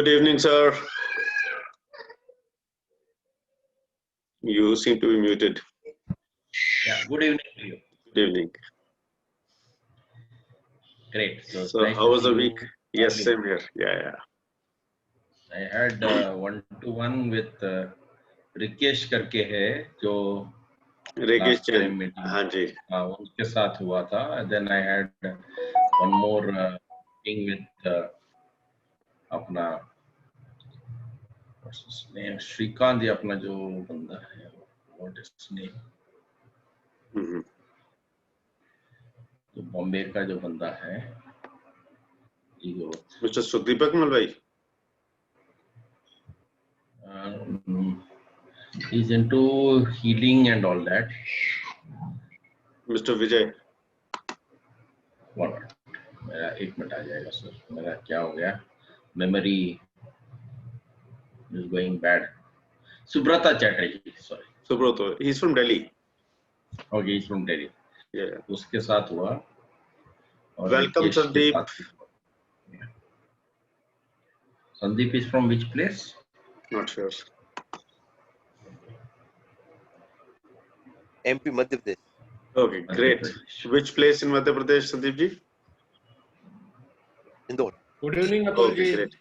Good evening, sir. You seem to be muted. Yeah, good evening to you. Good evening. Great. So nice how was the see week? you. Yes, same here. Yeah. I had one-to-one with Rikesh करके है जो Rakesh last time Chen. meeting हाँ जी. उनके साथ हुआ था. Then I had one more meeting with अपना what's his name, Shrikant या अपना जो बंदा है, what is his name? जो बॉम्बे का जो बंदा है, Mr. Sukhdeepak Malvai. He's into healing and all that. Mr. Vijay. One minute. मेरा एक मिनट आ जाएगा सर. मेरा क्या हो गया? Memory is going bad. Subrata Chatterjee, sorry. Subrata. He's from Delhi. Okay, he's from Delhi. Yeah. उसके साथ हुआ. Welcome, Sandeep. Sandeep is from which place? Not sure. MP Madhya Pradesh. Okay, great. Which place in Madhya Pradesh, Sandeep ji? Indore. Good evening, Atul ji. Okay, great.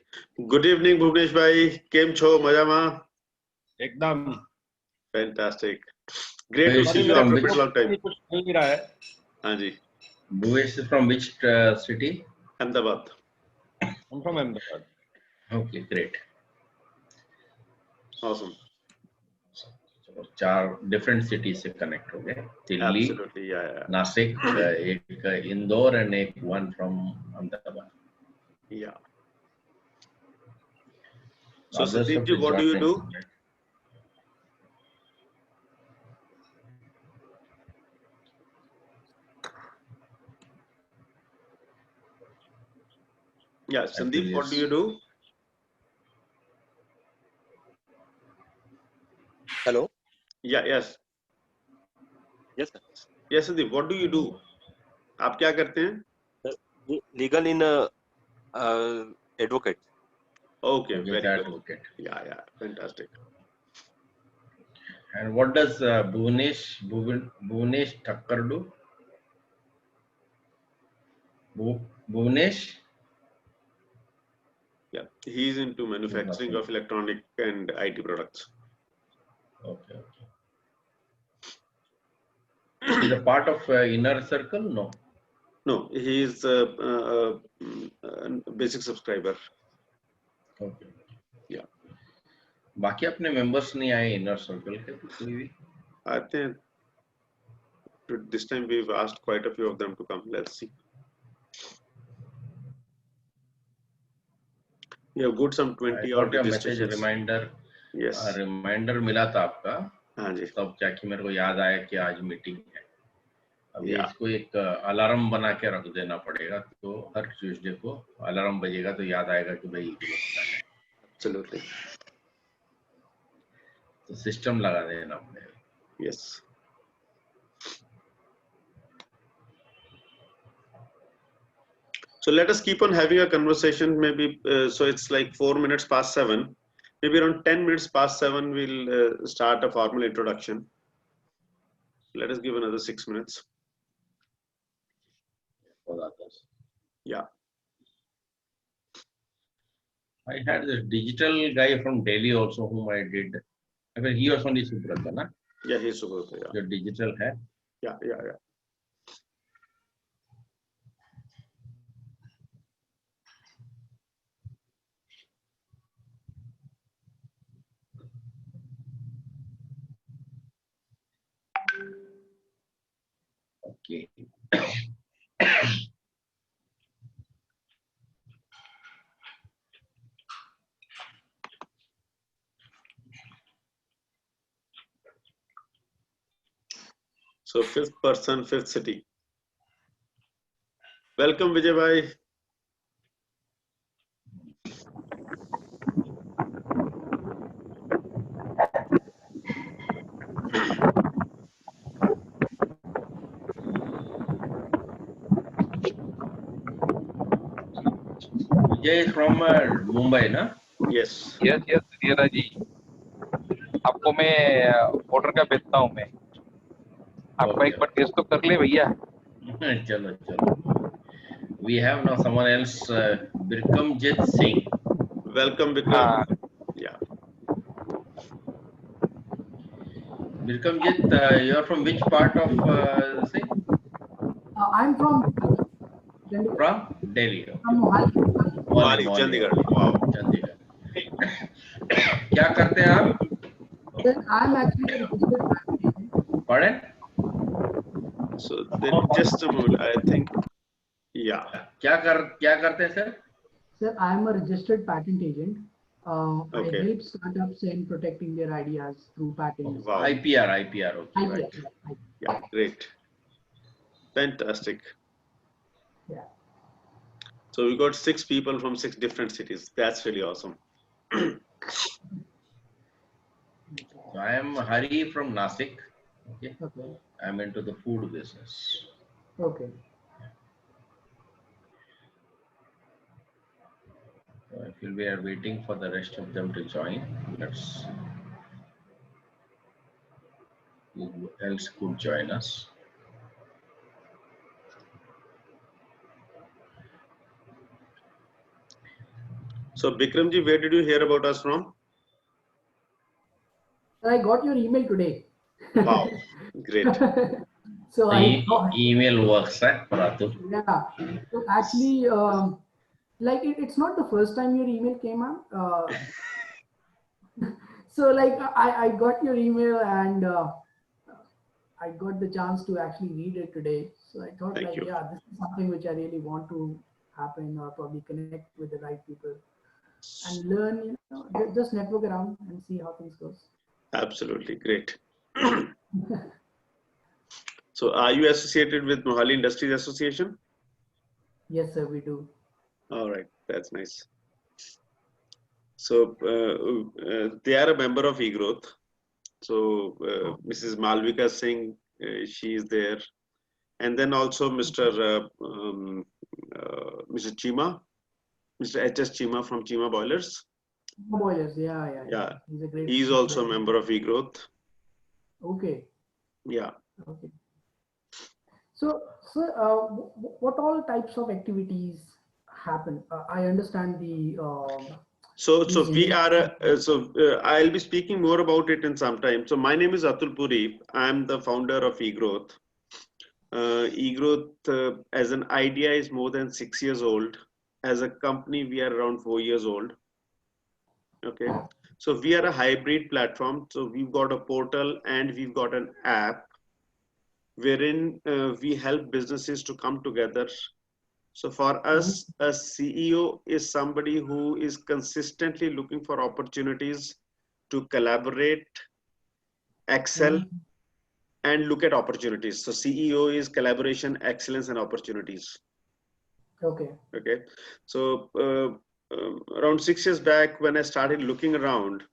Good evening, Bhuvnesh bhai. Kem cho? Majama? एकदम. Fantastic. Great to see you after a long time. कुछ मिल नहीं रहा है. हाँ जी. Bhuvesh is from which city? Ahmedabad. I'm from Ahmedabad. Okay, great. Awesome. चार different cities से connect हो गए. दिल्ली, नासिक, एक इंदौर and एक one from Ahmedabad. Yeah. So Sandeep ji, what do you do? Yeah, Sandeep, what do you do? Hello. Yeah, yes. Yes, sir. Yes, Sandeep, what do you do? आप क्या करते हैं? Legal in advocate. Okay, very good. Advocate. Yeah, fantastic. And what does Bhuvanesh Thakkar do? Bhuvanesh? Yeah, he is into manufacturing of electronic and IT products. Okay. He's a part of Inner Circle? No. No, he is a basic subscriber. Okay. Yeah. बाकी अपने members नहीं आए Inner Circle के कोई भी? I think this time we've asked quite a few of them to come. Let's see. You have got some 20 odd registrations. Reminder. Yes. Reminder मिला था आपका. हाँ जी. तब जाके मेरे को याद आया कि आज मीटिंग है. अभी इसको एक अलार्म बना के रख देना पड़ेगा, तो हर ट्यूसडे को अलार्म बजेगा तो याद आएगा कि भाई है. Absolutely. तो सिस्टम लगा देना पड़ेगा. Yes. So let us keep on having a conversation. Maybe so it's like 4 minutes past 7. Maybe around 10 minutes past 7 we'll start a formal introduction. Let us give another 6 minutes. Yeah. I had this digital guy from Delhi also whom I did. I mean, he was only Subrata, na? Yeah, he's Subrata. Yeah. Your digital hai? Yeah. Okay. So 5th person, 5th city. Welcome, Vijay bhai. Vijay is from Mumbai, na? Yes. Yes yes रियरा जी, आपको मैं order का भेजता हूँ मैं, आपका एक बार टेस्ट तो कर ले भैया। चलो चलो. We have now someone else, Birkamjit Singh. Welcome, Vikram. हाँ, Yeah. Birkamjit, you are from which part of Singh? I'm from Chandigarh. From Delhi. Okay. From Mohali. Mohali, Chandigarh. Wow. Chandigarh. क्या करते हैं आप? Then I'm actually a registered patent agent. पढ़ें? So then just a moment. I think. Yeah. क्या करते हैं sir? Sir, I'm a registered patent agent. Okay. I help startups in protecting their ideas through patents. Wow. IPR. Okay. Right. Yeah. Great. Fantastic. Yeah. So we got 6 people from 6 different cities. That's really awesome. So I am Hari from Nasik. Okay. Okay. I'm into the food business. Okay. So I feel we are waiting for the rest of them to join. Who else could join us? So Bikramji, where did you hear about us from? Sir, I got your email today. Wow. Great. So I thought, Email works, right, Pratul? yeah. So actually, like it's not the first time your email came up. So like I got your email and I got the chance to actually read it today. So I thought, Thank like, you. yeah, this is something which I really want to happen, or probably connect with the right people and learn, you know, just network around and see how things goes. Absolutely. Great. So are you associated with Mohali Industries Association? Yes, sir, we do. All right. That's nice. So they are a member of eGrowth. So Mrs. Malvika Singh, she is there. And then also Mr. Mr. Chima, Mr. H.S. Chima from Chima Boilers. Boilers, yeah. Yeah. He's a great. He is also a member of eGrowth. Okay. Yeah. Okay. So, sir, what all types of activities happen? I understand the. So we are. I'll be speaking more about it in some time. So my name is Atul Puri. I'm the founder of eGrowth. eGrowth as an idea is more than 6 years old. As a company, we are around 4 years old. Okay. So we are a hybrid platform. So we've got a portal and we've got an app wherein we help businesses to come together. So for us, a CEO is somebody who is consistently looking for opportunities to collaborate, excel, and look at opportunities. So CEO is collaboration, excellence, and opportunities. Okay. Okay. So around 6 years back, when I started looking around,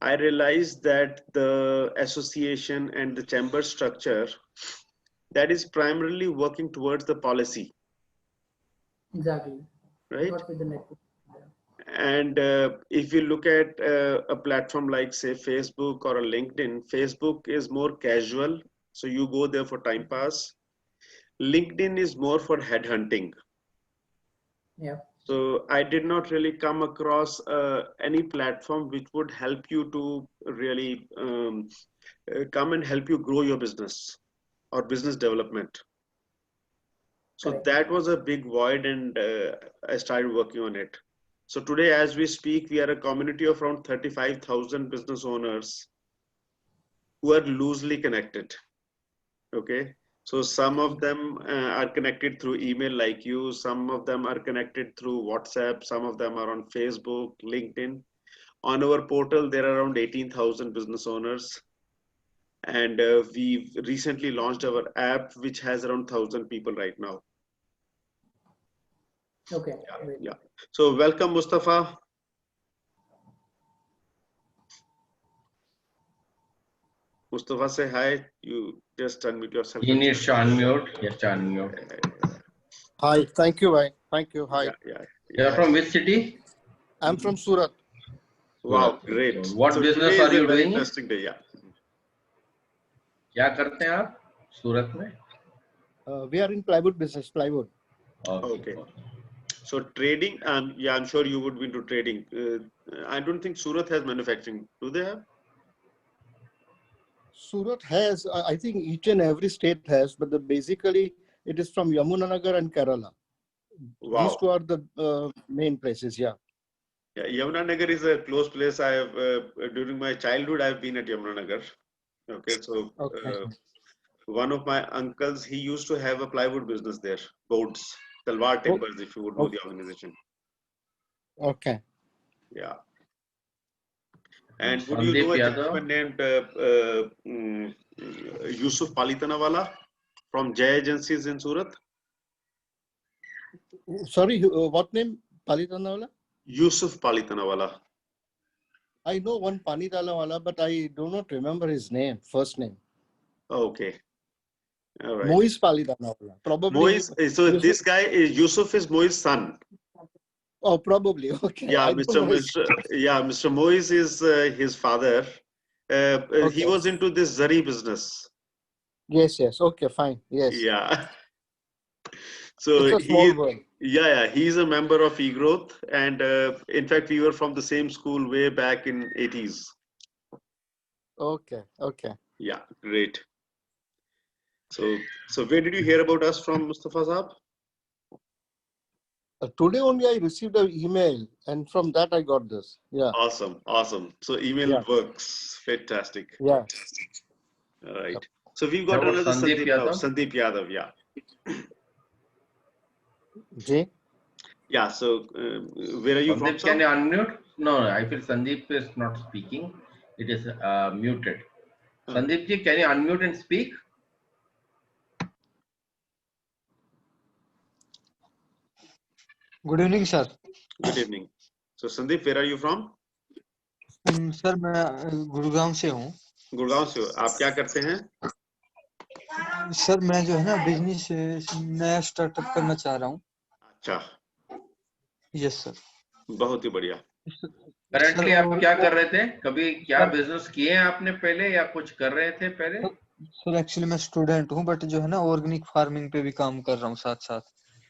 I realized that the association and the chamber structure that is primarily working towards the policy. Exactly. Right. Not with the network. And if you look at a platform like, say, Facebook or a LinkedIn, Facebook is more casual. So you go there for time pass. LinkedIn is more for headhunting. Yeah. So I did not really come across any platform which would help you to really come and help you grow your business or business development. So Correct. that was a big void, and I started working on it. So today, as we speak, we are a community of around 35,000 business owners who are loosely connected. Okay. So some of them are connected through email like you, some of them are connected through WhatsApp, some of them are on Facebook, LinkedIn. On our portal, there are around 18,000 business owners. And we've recently launched our app, which has around 1,000 people right now. Okay. Yeah. So welcome, Mustafa. Mustafa, say hi. You just unmute yourself. He needs to unmute. Yes, to unmute. Hi, thank you, Bhai. Thank you. Hi. Yeah. You're from which city? I'm from Surat. Wow, Surat. great. So what So business today are is a you very doing? interesting day. Yeah. क्या करते हैं आप सूरत में? We are in plywood business, plywood. Okay. So trading, yeah, I'm sure you would be into trading. I don't think Surat has manufacturing. Do they have? Surat has, I think each and every state has, but basically it is from Yamunanagar and Kerala. Wow. These two are the main places. Yeah. Yeah, Yamunanagar is a close place. I have during my childhood I've been at Yamunanagar. Okay, so Okay. one of my uncles, he used to have a plywood business there, boards, Talwar Timbers, if you would know the organization. Okay. Yeah. And would you Sandeep know a Yadav? gentleman named Yusuf Palitanawala from Jay Agencies in Surat? Sorry, what name? Palitanawala? Yusuf Palitanawala. I know one Panitanawala, but I do not remember his name, first name. Okay. All right. Moise Palitanawala. Probably. Moise, so Yusuf- this guy is Yusuf is Moise's son. Oh, probably. Okay. Yeah, I don't know his- Mr. Moise is his father. He Okay. was into this Zari business. Yes, yes. Okay, fine. Yes. Yeah. So It's a small world. yeah, he's a member of eGrowth, and in fact, we were from the same school way back in 80s. Okay, okay. Yeah, great. So where did you hear about us from, Mustafa Saab? Today only I received an email, and from that I got this. Yeah, Awesome, awesome. So email Yeah. works. Fantastic. yeah. All right. So we've got How about another Sandeep Sandeep now. Yadav? Sandeep Yadav, yeah. Jay? Yeah, so where are you from, Sandeep, can sir? you unmute? No, I feel Sandeep is not speaking. It is muted. Sandeep ji, can you unmute and speak? Good evening sir Good evening. So Sandeep, where are you from? Sir मैं गुड़गांव से हूँ गुड़गांव से हो। आप क्या करते हैं? Sir मैं जो है ना बिजनेस नया स्टार्टअप करना चाह रहा हूँ अच्छा, यस सर बहुत ही बढ़िया। करंटली आप क्या कर रहे थे? कभी क्या सर- बिजनेस किए हैं आपने पहले या कुछ कर रहे थे पहले? सर एक्चुअली मैं स्टूडेंट हूँ बट जो है ना ऑर्गेनिक फार्मिंग पे भी काम कर रहा हूँ साथ साथ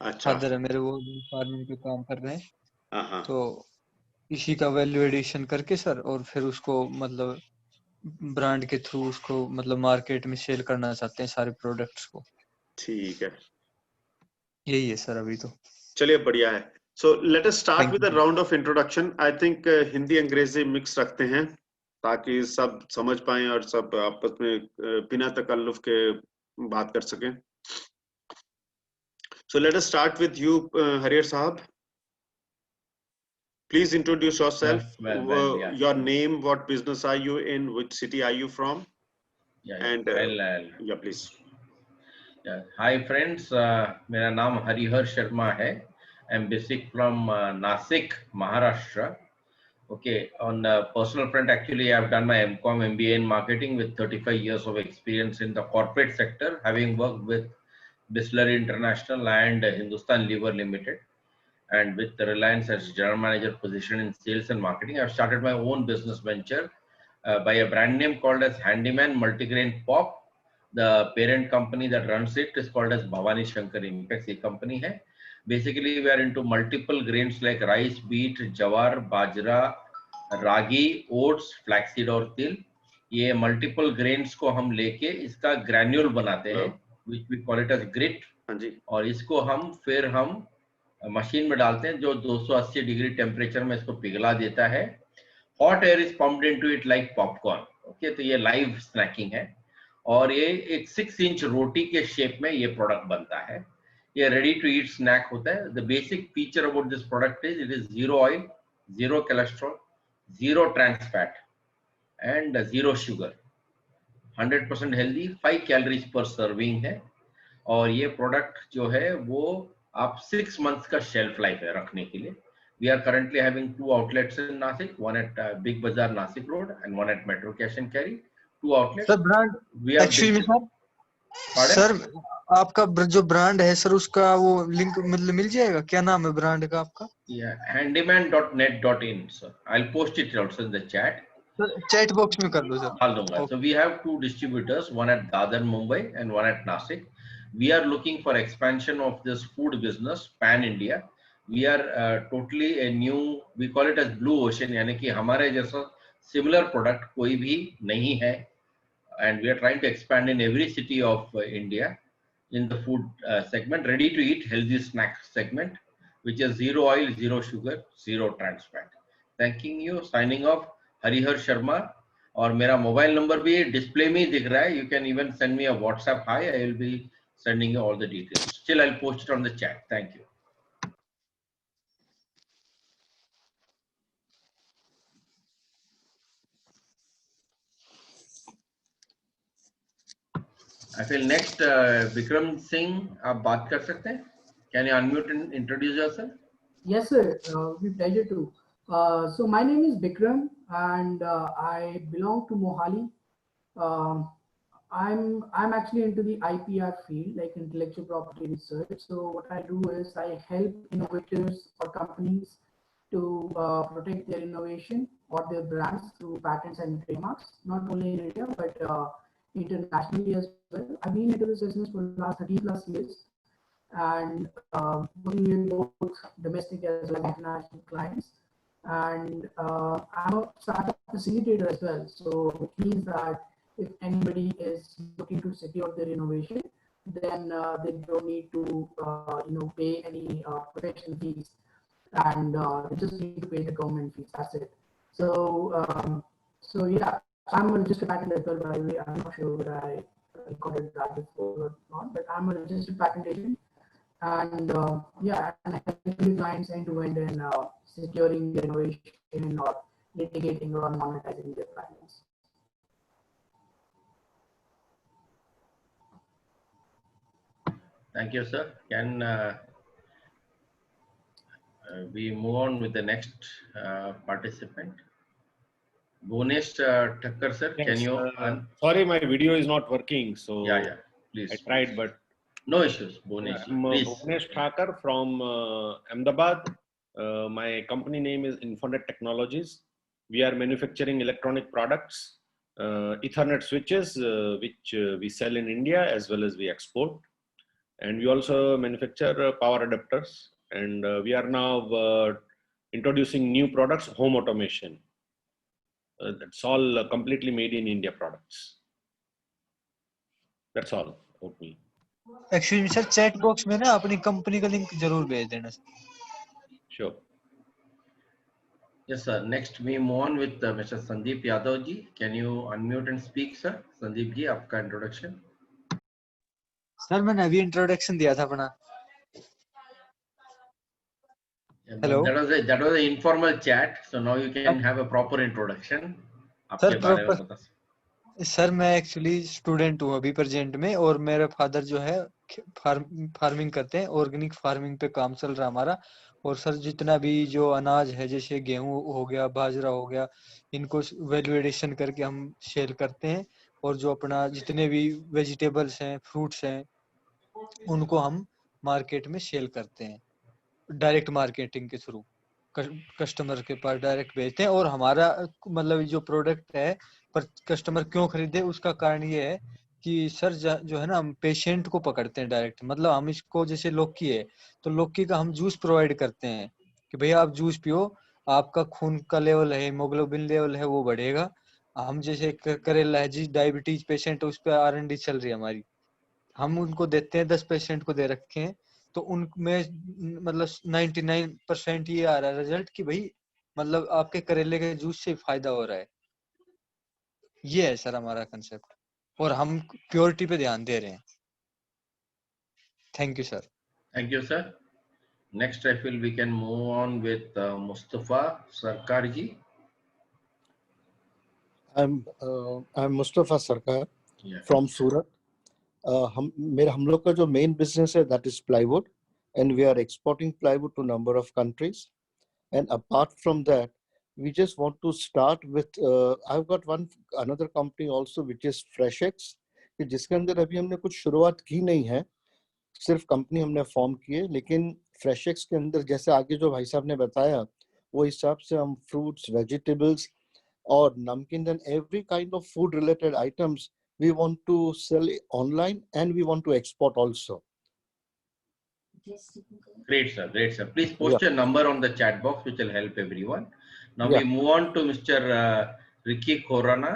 अच्छा, फादर है मेरे वो फार्मिंग पे काम कर रहे हैं हाँ, तो इसी का वैल्यू एडिशन करके सर और फिर उसको मतलब ब्रांड के थ्रू उसको मतलब मार्केट में सेल करना चाहते हैं सारे प्रोडक्ट्स को ठीक है। यही है सर अभी तो चलिए बढ़िया है। So let us start Thank with a you. round of introduction. I think Hindi अंग्रेजी मिक्स रखते हैं ताकि सब समझ पाएं और सब आपस में बिना तकल्लुफ के बात कर सकें। So let us start with you, Harrier Sahab. Please introduce yourself. Yeah. Your name, what business are you in, which city are you from? Yeah, And I'll- yeah, please. Yeah. Hi friends, मेरा नाम हरिहर शर्मा है. I'm basic from Nasik, Maharashtra. Okay, on a personal front, actually, I've done my MCOM MBA in marketing with 35 years of experience in the corporate sector, having worked with Bisleri International and Hindustan Lever Limited, and with the Reliance as general manager position in sales and marketing. I've started my own business venture by a brand name called as Handyman Multigrain Pop. The parent company that runs it is called as Bhavani Shankar Impex. A company hai. Basically, we are into multiple grains like rice, wheat, jawar, bajra, ragi, oats, flaxseed और तिल. ये multiple grains को हम लेके इसका granule बनाते हैं, which we call it as grit. हाँ जी. और इसको हम फिर हम मशीन में डालते हैं जो 280 डिग्री टेम्परेचर में इसको पिघला देता है. Hot air is pumped into it like popcorn. Okay, तो ये लाइव स्नैकिंग है और ये एक 6 इंच रोटी के शेप में ये प्रोडक्ट बनता है. ये रेडी टू ईट स्नैक होता है. The basic feature about this product is it is zero oil, zero cholesterol, zero trans fat and zero sugar, 100% healthy, 5 calories per serving है. और ये प्रोडक्ट जो है वो आप 6 मंथ्स का शेल्फ लाइफ है रखने के लिए. We are currently having 2 outlets in Nasik, one at Big Bazaar Nasik Road and one at Metro Cash and Carry. 2 outlets. Sir brand We are actually में सर Pardon? सर आपका जो brand है sir उसका वो link मतलब मिल जाएगा, क्या नाम है ब्रांड का आपका? Yeah, handyman.net.in, sir. I'll post it also in the chat. Sir chat box में कर दो सर। डाल दूंगा. So we have two distributors, one at Dadar, Mumbai, and one at Nasik. We are looking for expansion of this food business pan India. We are totally a new, we call it as blue ocean, यानी कि हमारे जैसा similar product कोई भी नहीं है, and we are trying to expand in every city of India in the food segment, ready to eat healthy snack segment, which is zero oil, zero sugar, zero trans fat. Thanking you, signing off, Harihar Sharma. और मेरा mobile number भी display में ही दिख रहा है. You can even send me a WhatsApp hi. I will be sending you all the details. Still, I'll post it on the chat. Thank you. I feel next Vikram Singh, आप बात कर सकते हैं? Can you unmute and introduce yourself? Yes, sir. With pleasure to. So my name is Bikram, and I belong to Mohali. Um, I'm actually into the IPR field, like intellectual property research. So what I do is I help innovators or companies to protect their innovation or their brands through patents and trademarks, not only in India but internationally as well. I've been into this business for the last 30 plus years, and working with both domestic as well as international clients. And I'm a startup facilitator as well. So it means that if anybody is looking to secure their innovation, then they don't need to pay any protection fees, and they just need to pay the government fees. That's it. So yeah, I'm a registered patent as well. By the way, I'm not sure whether I recorded that before or not, but I'm a registered patent agent. And yeah, and I help the clients end to end in securing their innovation or litigating or monetizing their patents. Thank you, sir. Can we move on with the next participant? Bhunesh Thakkar, sir, Yes, can you? sorry, my video is not working. So Yeah, please. I tried, but no issues. Bhunesh, I'm please. Bhunesh Thakkar from Ahmedabad. My company name is Infonet Technologies. We are manufacturing electronic products, Ethernet switches, which we sell in India as well as we export. And we also manufacture power adapters. And we are now introducing new products, home automation. That's all completely made in India products. That's all about me. Actually में sir chat box में ना अपनी company का link जरूर भेज देना sir. Sure. Yes, sir. Next, we move on with Mr. Sandeep Yadav ji. Can you unmute and speak, sir? Sandeep ji, आपका introduction. Sir मैंने अभी इंट्रोडक्शन दिया था अपना. Hello. That was an informal chat. So now you can have a proper introduction. Sir proper sir मैं actually student हूँ अभी present में, और मेरे फादर जो है फार्मिंग करते हैं, ऑर्गेनिक फार्मिंग पे काम चल रहा हमारा. और सर जितना भी जो अनाज है, जैसे गेहूं हो गया, बाजरा हो गया, इनको वैल्यू एडिशन करके हम सेल करते हैं. और जो अपना जितने भी वेजिटेबल्स हैं, फ्रूट्स हैं, उनको हम मार्केट में सेल करते हैं डायरेक्ट मार्केटिंग के थ्रू. कस्टमर के पास डायरेक्ट भेजते हैं. और हमारा मतलब जो प्रोडक्ट है पर कस्टमर क्यों खरीदे, उसका कारण ये है कि सर जो है ना, हम पेशेंट को पकड़ते हैं डायरेक्ट. मतलब हम इसको, जैसे लौकी है तो लौकी का हम जूस प्रोवाइड करते हैं कि भैया आप जूस पियो, आपका खून का लेवल है, हीमोग्लोबिन लेवल है, वो बढ़ेगा. हम जैसे करेला है, जिस डायबिटीज पेशेंट है उस पर R&D चल रही है हमारी, हम उनको देते हैं. 10 पेशेंट को दे रखे हैं, तो उनमें मतलब 99% ये आ रहा है रिजल्ट कि भाई मतलब आपके करेले के जूस से फायदा हो रहा है. ये है सर हमारा कंसेप्ट, और हम प्योरिटी पे ध्यान दे रहे हैं. Thank you sir. Thank you, sir. Next, I feel we can move on with Mustafa Sarkar ji. I'm Mustafa Sarkar from Surat. हम लोग का जो मेन बिजनेस है that is plywood, and we are exporting plywood to number of countries. And apart from that, we just want to start with I've got another company also, which is FreshX. कि जिसके अंदर अभी हमने कुछ शुरुआत की नहीं है, सिर्फ कंपनी हमने फॉर्म की है, लेकिन फ्रेशेक्स के अंदर जैसे आगे जो भाई साहब ने बताया वो हिसाब से हम फ्रूट्स, वेजिटेबल्स और नमकीन and every kind of food related items we want to sell online and we want to export also. Great, sir. Great, sir. Please post your number on the chat box, which will help everyone. Now we move on to Mr. Ricky Khurana.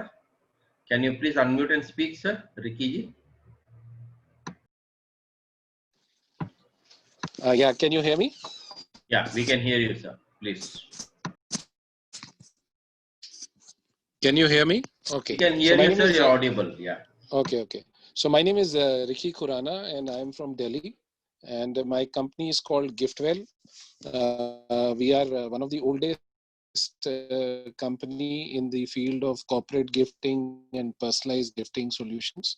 Can you please unmute and speak, sir? Ricky ji. Yeah, can you hear me? Yeah, we can hear you, sir. Please. Can you hear me? Okay. We can hear you, sir. You're audible. Yeah. Okay, okay. So my name is Ricky Khurana and I'm from Delhi. And my company is called Giftwell. We are one of the oldest company in the field of corporate gifting and personalized gifting solutions.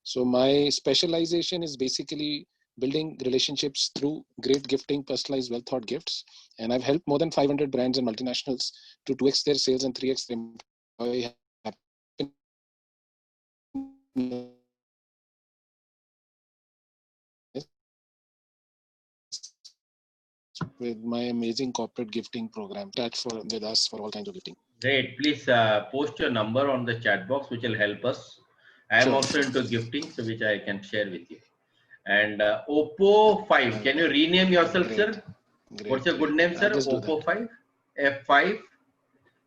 So my specialization is basically building relationships through great gifting, personalized well thought gifts. And I've helped more than 500 brands and multinationals to 2x their sales and 3x their employee happiness with my amazing corporate gifting program. Touch with us for all kinds of gifting. Great. Please post your number on the chat box, which will help us. I am also into gifting, so which I can share with you. And Oppo 5. Can you rename yourself, sir? What's your good name, sir? Oppo 5? F5.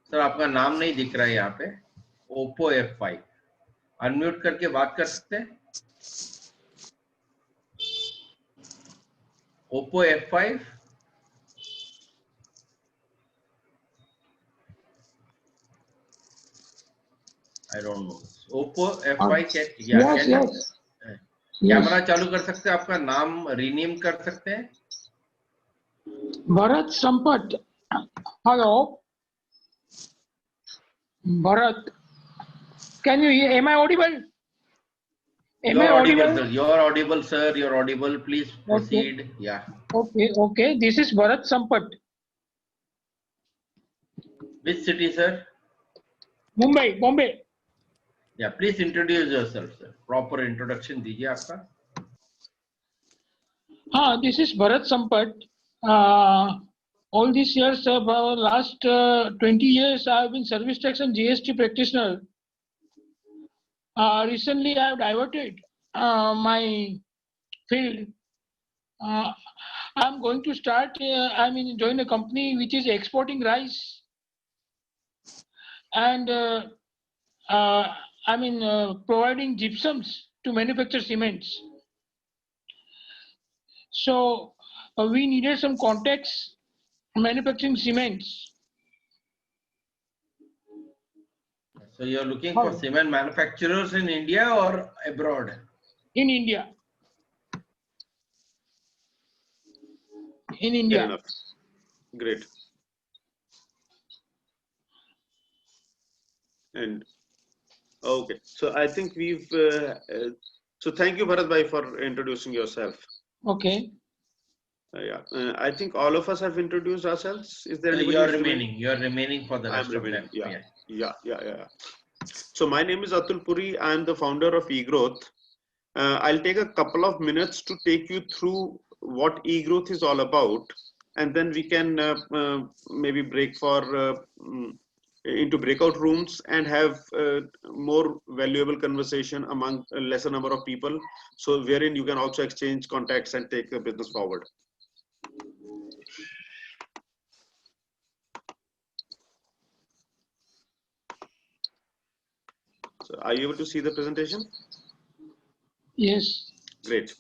Sir, आपका नाम नहीं दिख रहा है यहाँ पे. Oppo F5. Unmute करके बात कर सकते हैं? Oppo F5. I don't know. Oppo F5 yes. Camera चालू कर सकते हैं, आपका नाम रीनेम कर सकते हैं? Bharat Sampat. Hello. Bharat. Can you hear? Am I audible? You're audible, sir. You're audible, sir. You're audible. Please proceed. Okay. Yeah. Okay. This is Bharat Sampat. Which city, sir? Mumbai, Bombay. Yeah, please introduce yourself, sir. Proper introduction दीजिए आपका. This is Bharat Sampat. All these years, last 20 years, I have been service tax and GST practitioner. Recently, I have diverted my field. I'm going to start. Join a company which is exporting rice, and providing gypsums to manufacture cements. So we needed some contacts manufacturing cements. So you're looking for cement manufacturers in India or abroad? In India. In India. Fair enough. Great. And okay, so I think we've. So thank you, Bharat Bhai, for introducing yourself. Okay. I think all of us have introduced ourselves. Is there anybody? You're remaining for the rest of them. Yeah. So my name is Atul Puri. I am the founder of eGrowth. I'll take a couple of minutes to take you through what eGrowth is all about, and then we can maybe break for into breakout rooms and have more valuable conversation among a lesser number of people. So wherein you can also exchange contacts and take the business forward. So are you able to see the presentation? Yes. Great.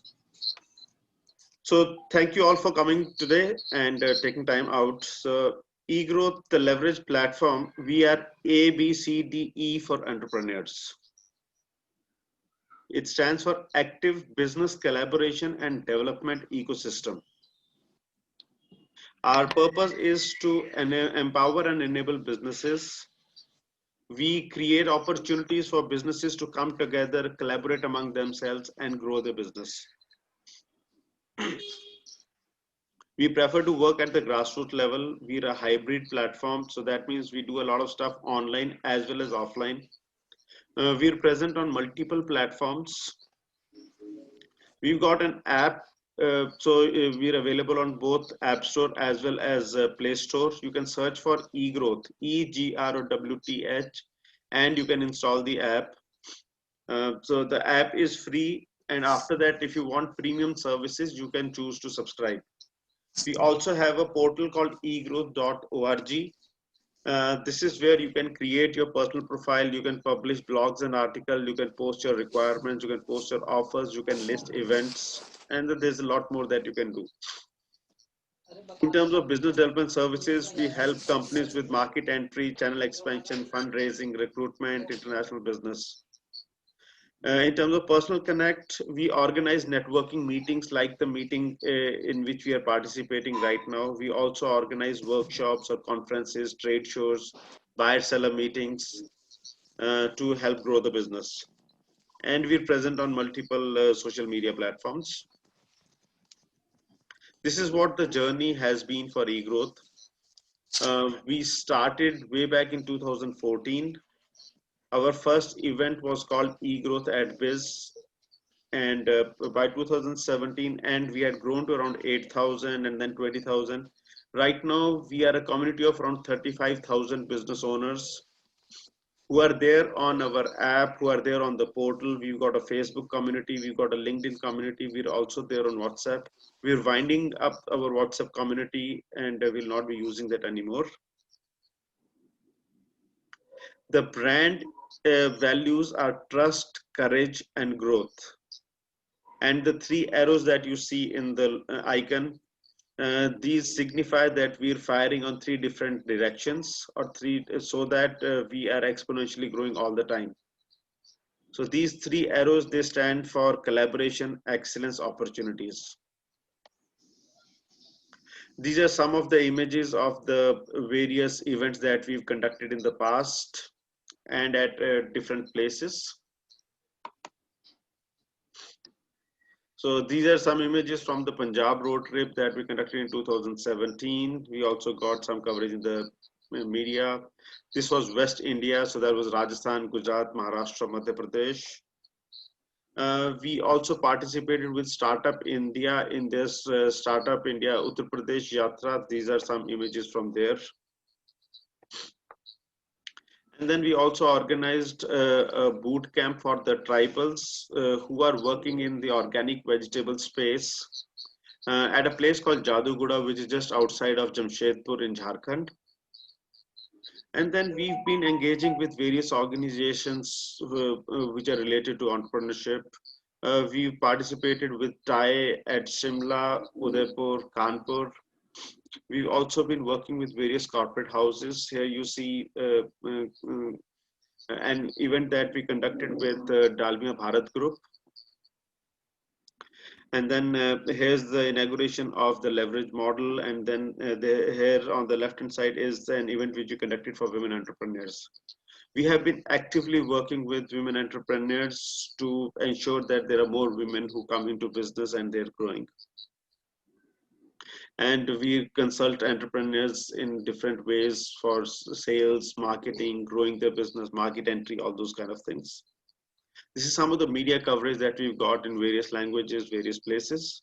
So thank you all for coming today and taking time out. So eGrowth, the leverage platform, we are A, B, C, D, E for entrepreneurs. It stands for Active Business Collaboration and Development Ecosystem. Our purpose is to empower and enable businesses. We create opportunities for businesses to come together, collaborate among themselves, and grow their business. We prefer to work at the grassroots level. We're a hybrid platform, so that means we do a lot of stuff online as well as offline. We're present on multiple platforms. We've got an app, we're available on both App Store as well as Play Store. You can search for eGrowth, EGROWTH, and you can install the app. So the app is free, and after that, if you want premium services, you can choose to subscribe. We also have a portal called egrowth.org. This is where you can create your personal profile, you can publish blogs and articles, you can post your requirements, you can post your offers, you can list events, and there's a lot more that you can do. In terms of business development services, we help companies with market entry, channel expansion, fundraising, recruitment, international business. In terms of personal connect, we organize networking meetings like the meeting in which we are participating right now. We also organize workshops or conferences, trade shows, buyer-seller meetings to help grow the business. And we're present on multiple social media platforms. This is what the journey has been for eGrowth. We started way back in 2014. Our first event was called eGrowth at Biz, and by 2017, and we had grown to around 8,000 and then 20,000. Right now, we are a community of around 35,000 business owners who are there on our app, who are there on the portal. We've got a Facebook community, we've got a LinkedIn community, we're also there on WhatsApp. We're winding up our WhatsApp community, and we'll not be using that anymore. The brand values are trust, courage, and growth. And the three arrows that you see in the icon, these signify that we're firing on three different directions, or so that we are exponentially growing all the time. So these three arrows, they stand for collaboration, excellence, opportunities. These are some of the images of the various events that we've conducted in the past and at different places. So these are some images from the Punjab road trip that we conducted in 2017. We also got some coverage in the media. This was West India, so that was Rajasthan, Gujarat, Maharashtra, Madhya Pradesh. We also participated with Startup India in this Startup India Uttar Pradesh Yatra. These are some images from there. And then we also organized a boot camp for the tribals who are working in the organic vegetable space at a place called Jaduguda, which is just outside of Jamshedpur in Jharkhand. And then we've been engaging with various organizations which are related to entrepreneurship. We've participated with TIE at Shimla, Udaipur, Kanpur. We've also been working with various corporate houses. Here you see an event that we conducted with Dalmia Bharat Group. And then here's the inauguration of the leverage model. And then here on the left-hand side is an event which we conducted for women entrepreneurs. We have been actively working with women entrepreneurs to ensure that there are more women who come into business and they're growing. And we consult entrepreneurs in different ways for sales, marketing, growing their business, market entry, all those kind of things. This is some of the media coverage that we've got in various languages, various places.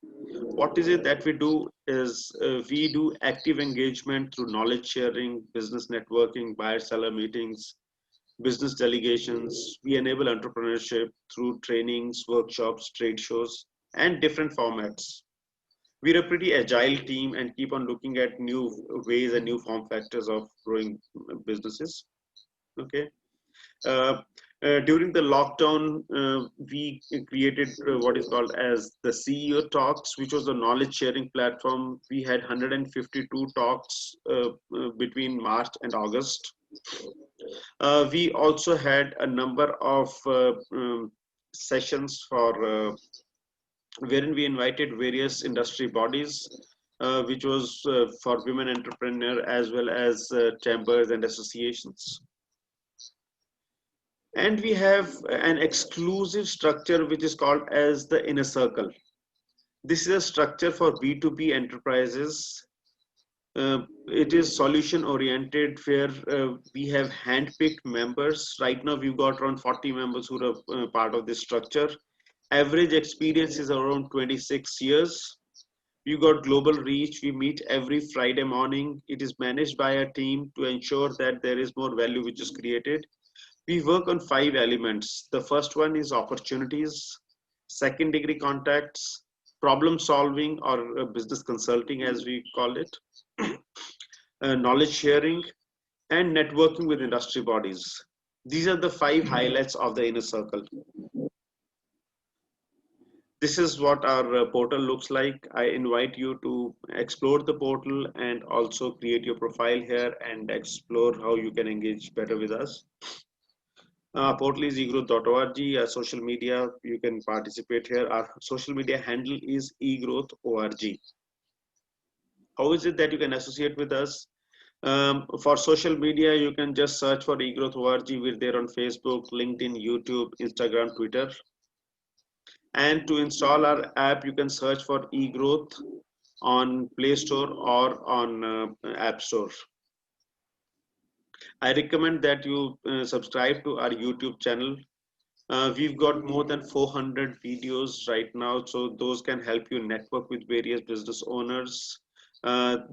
What is it that we do is we do active engagement through knowledge sharing, business networking, buyer-seller meetings, business delegations. We enable entrepreneurship through trainings, workshops, trade shows, and different formats. We're a pretty agile team and keep on looking at new ways and new form factors of growing businesses. Okay. During the lockdown, we created what is called as the CEO Talks, which was a knowledge sharing platform. We had 152 talks between March and August. We also had a number of sessions for wherein we invited various industry bodies, which was for women entrepreneurs as well as chambers and associations. And we have an exclusive structure which is called as the Inner Circle. This is a structure for B2B enterprises It is solution oriented, where we have handpicked members. Right now we've got around 40 members who are part of this structure. Average experience is around 26 years. We've got global reach. We meet every Friday morning. It is managed by a team to ensure that there is more value which is created. We work on 5 elements. The first one is opportunities, second degree contacts, problem solving or business consulting as we call it, knowledge sharing, and networking with industry bodies. These are the 5 highlights of the inner circle. This is what our portal looks like. I invite you to explore the portal and also create your profile here and explore how you can engage better with us. Portal is egrowth.org. Our social media, you can participate here. Our social media handle is egrowth.org. How is it that you can associate with us? For social media, you can just search for egrowth.org. We're there on Facebook, LinkedIn, YouTube, Instagram, Twitter. And to install our app, you can search for eGrowth on Play Store or on App Store. I recommend that you subscribe to our YouTube channel. We've got more than 400 videos right now, so those can help you network with various business owners.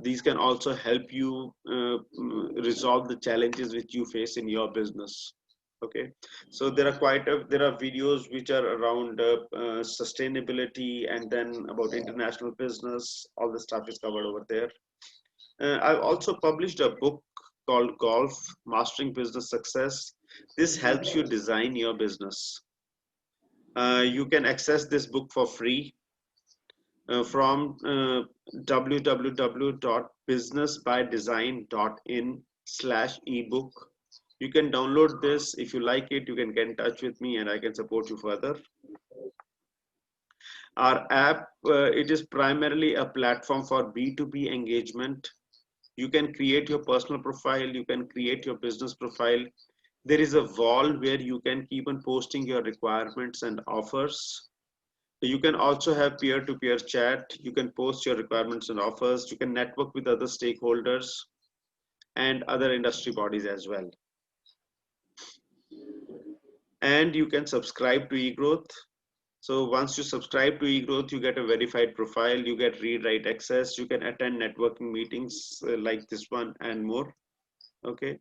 These can also help you resolve the challenges which you face in your business. Okay, so there are videos which are around sustainability, and then about international business. All the stuff is covered over there. I've also published a book called Golf Mastering Business Success. This helps you design your business. You can access this book for free from www.businessbydesign.in/ebook. You can download this. If you like it, you can get in touch with me and I can support you further. Our app, it is primarily a platform for B2B engagement. You can create your personal profile. You can create your business profile. There is a wall where you can keep on posting your requirements and offers. You can also have peer-to-peer chat. You can post your requirements and offers. You can network with other stakeholders and other industry bodies as well. And you can subscribe to eGrowth. So once you subscribe to eGrowth, you get a verified profile, you get read-write access, you can attend networking meetings like this one and more. Okay.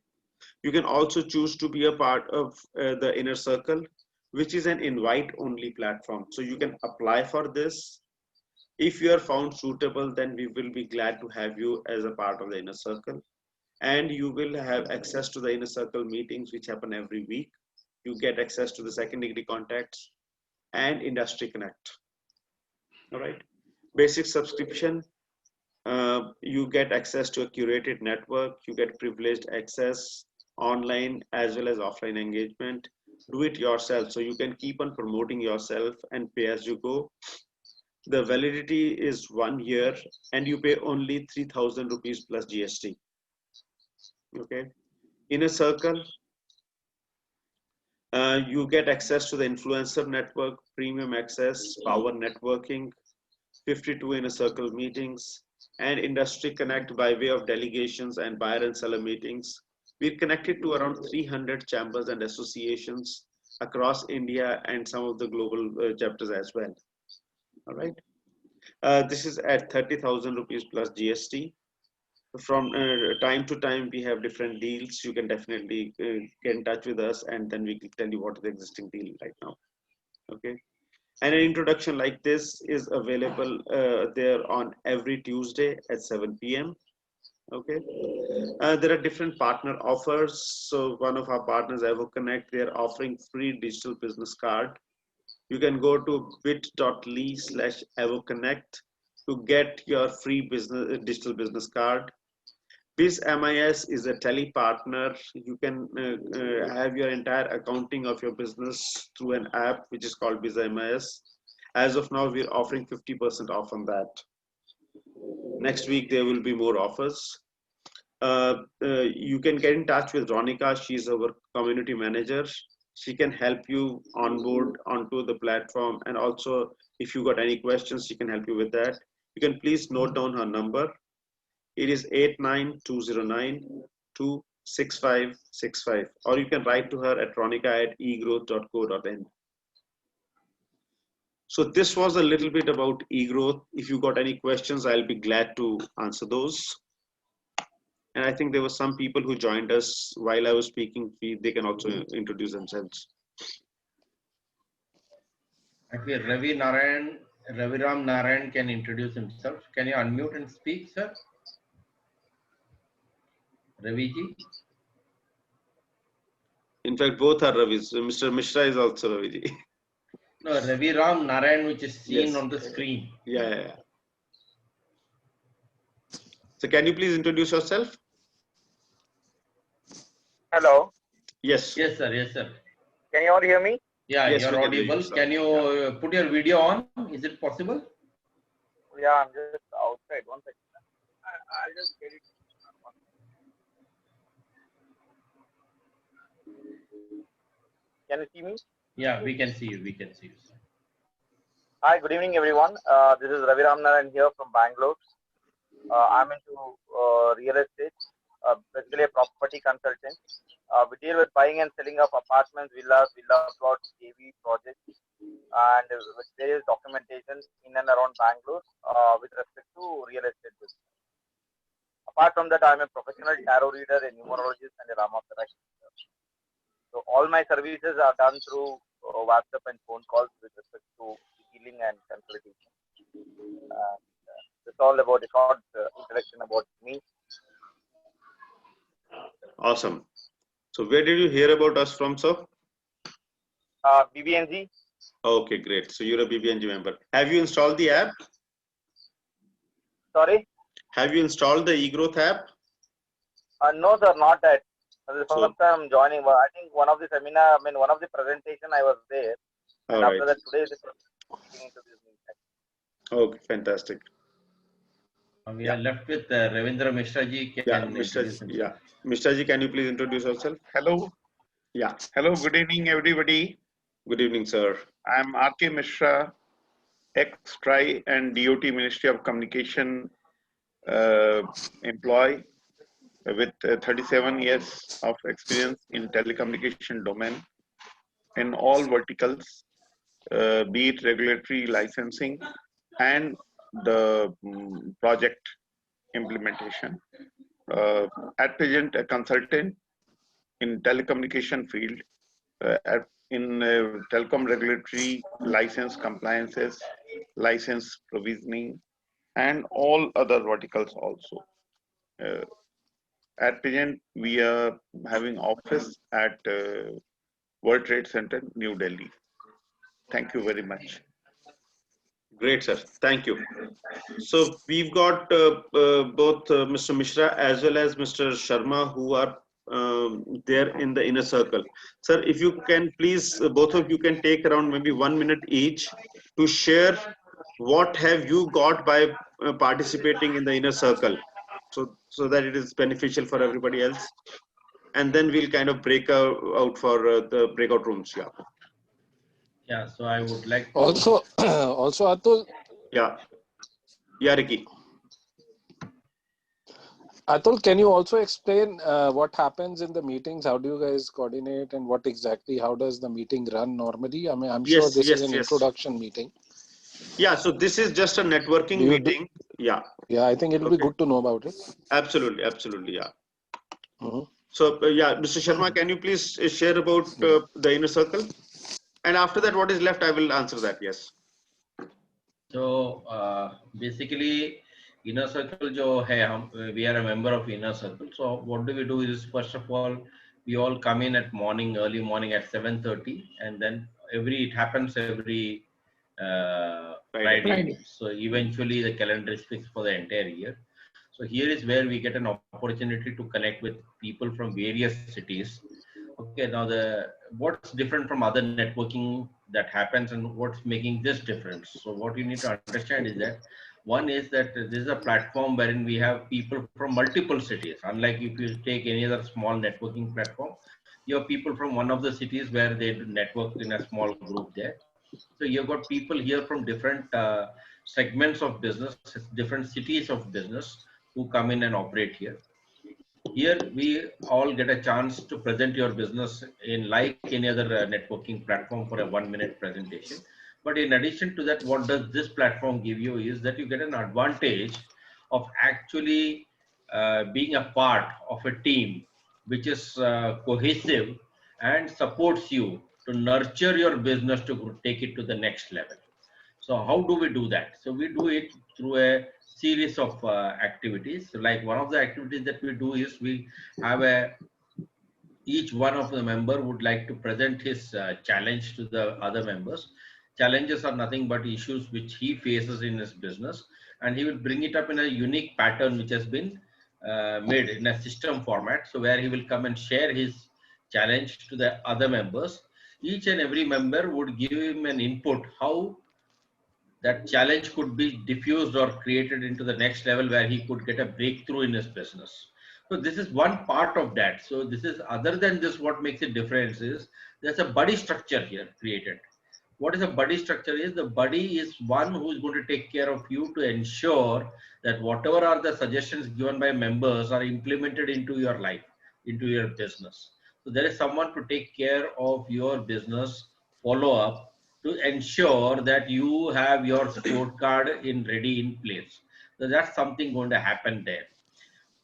You can also choose to be a part of the inner circle, which is an invite-only platform. So you can apply for this. If you are found suitable, then we will be glad to have you as a part of the inner circle. And you will have access to the inner circle meetings, which happen every week. You get access to the second degree contacts and industry connect. All right. Basic subscription. You get access to a curated network. You get privileged access, online as well as offline engagement. Do it yourself, so you can keep on promoting yourself and pay as you go. The validity is 1 year and you pay only 3,000 rupees plus GST. Okay. Inner circle, you get access to the influencer network, premium access, power networking, 52 inner circle meetings, and industry connect by way of delegations and buyer and seller meetings. We're connected to around 300 chambers and associations across India and some of the global chapters as well. All right. This is at 30,000 rupees plus GST. From time to time, we have different deals. You can definitely get in touch with us and then we can tell you what is the existing deal right now. Okay. And an introduction like this is available there on every Tuesday at 7 p.m. Okay. There are different partner offers. So one of our partners, EvoConnect, they're offering free digital business card. You can go to bit.ly/EvoConnect to get your free digital business card. BizMIS is a tele partner. You can have your entire accounting of your business through an app which is called BizMIS. As of now, we're offering 50% off on that. Next week, there will be more offers. You can get in touch with Ronika. She's our community manager. She can help you onboard onto the platform. And also, if you got any questions, she can help you with that. You can please note down her number. It is 89209-26565, or you can write to her at ronica@egrowth.co.in. So this was a little bit about eGrowth. If you got any questions, I'll be glad to answer those. And I think there were some people who joined us while I was speaking. They can also introduce themselves. Actually, Raviram Narayan can introduce himself. Can you unmute and speak, sir? Raviji? In fact, both are Ravis. Mr. Mishra is also Raviji. No, Raviram Narayan, which is seen Yes. on the screen. Yeah. So can you please introduce yourself? Hello. Yes. Yes, sir. Yes, sir. Can you all hear me? Yeah, Yes, you're we can hear you, audible. sir. Can you put your video on? Is it possible? Yeah, I'm just outside. One second. I'll just get it. Can you see me? Yeah, we can see you. We can see you, sir. Hi, good evening, everyone. This is Ravi Ramnaran here from Bangalore. I'm into real estate, basically a property consultant. We deal with buying and selling of apartments, villas, villa plots, AV projects, and with various documentation in and around Bangalore with respect to real estate business. Apart from that, I'm a professional tarot reader, a numerologist, and a Ramapara. So all my services are done through WhatsApp and phone calls with respect to healing and consultation. That's all about the short introduction about me. Awesome. So where did you hear about us from, sir? BBNG. Okay, great. So you're a BBNG member. Have you installed the app? Sorry? Have you installed the eGrowth app? No, sir, not that. This is the first time I'm joining. But I think one of the seminar, one of the presentation I was there. And after that, today is looking into this meeting. Okay, fantastic. We are left with Ravindra Mishra ji. Mishra ji, can you please introduce yourself? Hello. Yeah. Hello. Good evening, everybody. Good evening, sir. I'm R.K. Mishra, ex-TRI and DOT Ministry of Communication employee with 37 years of experience in telecommunication domain in all verticals, be it regulatory licensing and the project implementation. At present, a consultant in telecommunication field, in telecom regulatory license compliances, license provisioning, and all other verticals also. At present, we are having office at World Trade Center, New Delhi. Thank you very much. Great, sir. Thank you. So we've got both Mr. Mishra as well as Mr. Sharma who are there in the inner circle. Sir, if you can please, both of you can take around maybe 1 minute each to share what have you got by participating in the inner circle, so that it is beneficial for everybody else. And then we'll kind of break out for the breakout rooms. Yeah, so I would like to... Also Atul. Yeah, Ricky. Atul, can you also explain what happens in the meetings? How do you guys coordinate, and what exactly, how does the meeting run normally? I mean, I'm sure this is an introduction meeting. Yeah, so this is just a networking meeting. Yeah, I think it'll be good to know about it. Absolutely, yeah. So, Mr. Sharma, can you please share about the inner circle? And after that, what is left, I will answer that, yes. So, basically, inner circle, we are a member of inner circle. So, what do we do is, first of all, we all come in at early morning at 7:30, and then it happens every Friday. So, eventually, the calendar is fixed for the entire year. So, here is where we get an opportunity to connect with people from various cities. Okay, now what's different from other networking that happens, and what's making this difference? So what you need to understand is that one is that this is a platform wherein we have people from multiple cities. Unlike if you take any other small networking platform, you have people from one of the cities where they network in a small group there. So you've got people here from different segments of business, different cities of business, who come in and operate here. Here we all get a chance to present your business in like any other networking platform for a 1-minute presentation. But in addition to that, what does this platform give you is that you get an advantage of actually being a part of a team which is cohesive and supports you to nurture your business to take it to the next level. So how do we do that? So we do it through a series of activities. So like one of the activities that we do is we have each one of the member would like to present his challenge to the other members. Challenges are nothing but issues which he faces in his business, and he will bring it up in a unique pattern which has been made in a system format. So where he will come and share his challenge to the other members. Each and every member would give him an input how that challenge could be diffused or created into the next level where he could get a breakthrough in his business. So this is one part of that. So this is, other than this, what makes it different is there's a buddy structure here created. What is a buddy structure is, the buddy is one who is going to take care of you to ensure that whatever are the suggestions given by members are implemented into your life, into your business. So there is someone to take care of your business follow up, to ensure that you have your scorecard ready in place. So that's something going to happen there.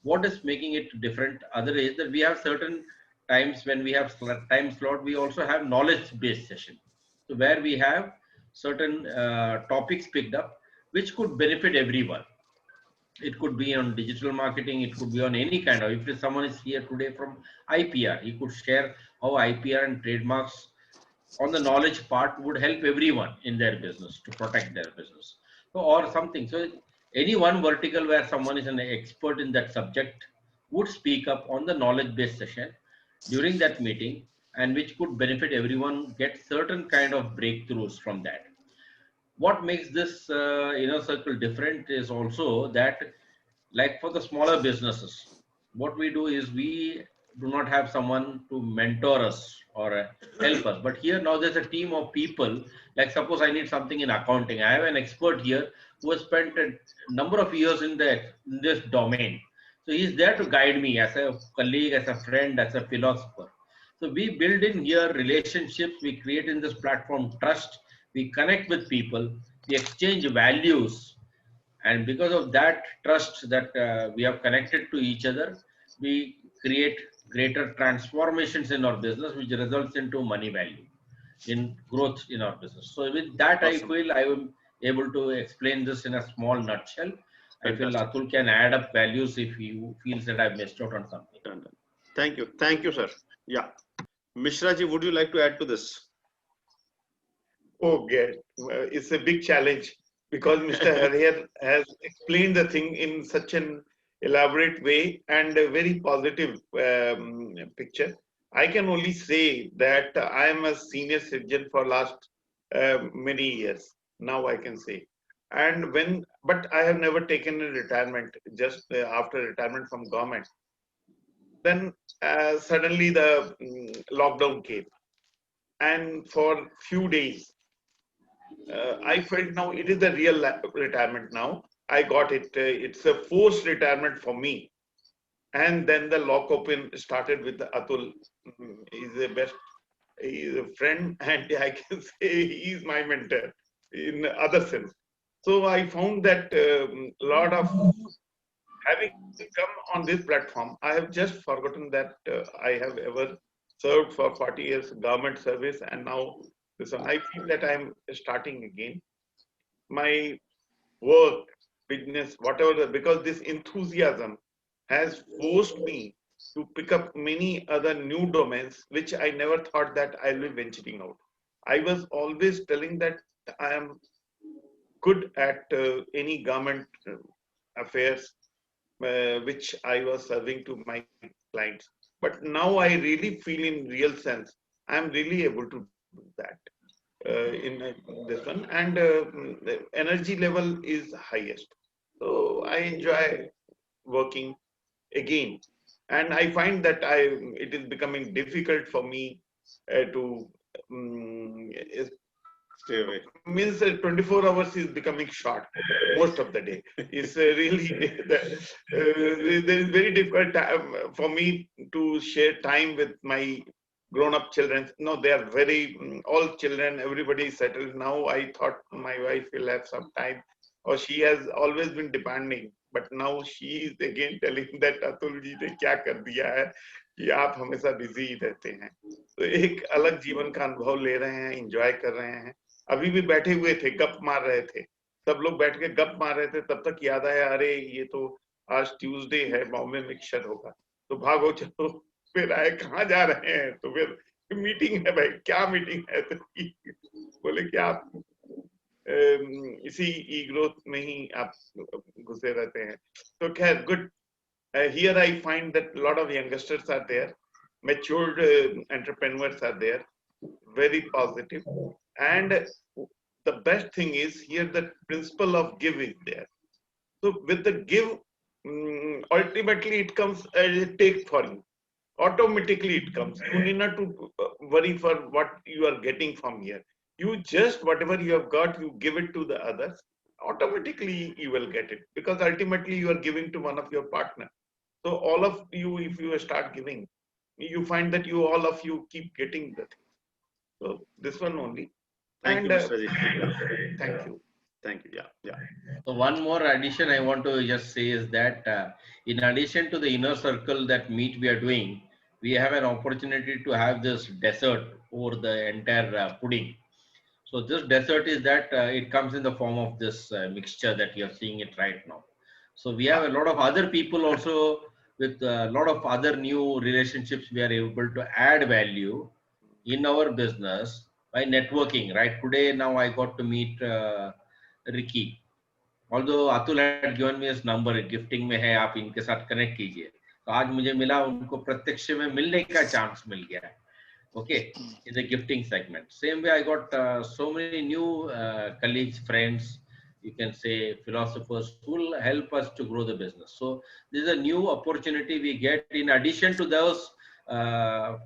What is making it different other is that we have certain times when we have time slot, we also have knowledge based session. So where we have certain topics picked up which could benefit everyone. It could be on digital marketing, it could be on any kind of, if someone is here today from IPR, he could share how IPR and trademarks on the knowledge part would help everyone in their business to protect their business. So, or something. So any one vertical where someone is an expert in that subject would speak up on the knowledge based session during that meeting, and which could benefit everyone, get certain kind of breakthroughs from that. What makes this inner circle different is also that, like for the smaller businesses, what we do is we do not have someone to mentor us or help us. But here now there's a team of people. Like suppose I need something in accounting. I have an expert here who has spent a number of years in this domain. So he's there to guide me as a colleague, as a friend, as a philosopher. So we build in here relationships. We create in this platform trust. We connect with people. We exchange values. And because of that trust that we have connected to each other, we create greater transformations in our business, which results into money value, in growth in our business. So with that, awesome. I feel I am able to explain this in a small nutshell. I feel Atul can add up values if he feels that I've missed out on something. Thank you. Thank you, sir. Yeah. Mishra ji, would you like to add to this? Oh, good. It's a big challenge because Mr. Harrier has explained the thing in such an elaborate way and a very positive picture. I can only say that I am a senior citizen for last many years. Now I can say. And but I have never taken a retirement just after retirement from government. Then suddenly the lockdown came. And for few days, I felt now it is the real retirement now. I got it. It's a forced retirement for me. And then the lock open started with Atul. He's the best. He's a friend, and I can say he's my mentor in other sense. So I found that a lot of having come on this platform, I have just forgotten that I have ever served for 40 years government service, and now this one. I feel that I'm starting again. My work, business, whatever, because this enthusiasm has forced me to pick up many other new domains, which I never thought that I'll be venturing out. I was always telling that I am good at any government affairs, which I was serving to my clients. But now I really feel in real sense, I'm really able to do that in this one. And the energy level is highest. So I enjoy working again. And I find that it is becoming difficult for me to Stay away. Means 24 hours is becoming short most of the day. It's really there is very difficult time for me to share time with my grown-up children. No, they are very all children. Everybody is settled now. I thought my wife will have some time, or she has always been demanding, but now she is again telling that Atul ji ने क्या कर दिया है कि आप हमेशा busy रहते हैं. तो एक अलग जीवन का अनुभव ले रहे हैं, एंजॉय कर रहे हैं. अभी भी बैठे हुए थे, गप मार रहे थे, सब लोग बैठ के गप मार रहे थे, तब तक याद आया अरे ये तो आज ट्यूसडे है, बॉम्बे मिक्सचर होगा, तो भागो चलो. फिर आए कहाँ जा रहे हैं, तो फिर मीटिंग है भाई. क्या मीटिंग है? तो बोले कि आप इसी ई ग्रोथ में ही आप घुसे रहते हैं. तो खैर good. Here I find that a lot of youngsters are there, matured entrepreneurs are there, very positive. And the best thing is here the principle of give is there. So with the give, ultimately it comes as a take for you. Automatically it comes. You need not to worry for what you are getting from here. You just, whatever you have got, you give it to the others. Automatically you will get it, because ultimately you are giving to one of your partner. So all of you, if you start giving, you find that you all of you keep getting the thing. So this one only. Thank you, Mr. Ji. Thank you. Thank you. Yeah. So one more addition I want to just say is that in addition to the inner circle that meet we are doing, we have an opportunity to have this dessert over the entire pudding. So this dessert is that it comes in the form of this mixture that you are seeing it right now. So we have a lot of other people also with a lot of other new relationships. We are able to add value in our business by networking, right? Today, now I got to meet Ricky. Although Atul had given me his number, gifting में है, आप इनके साथ connect कीजिए. तो आज मुझे मिला, उनको प्रत्यक्ष में मिलने का chance मिल गया है. Okay, in the gifting segment. Same way, I got so many new colleagues, friends, you can say philosophers who will help us to grow the business. So this is a new opportunity we get in addition to those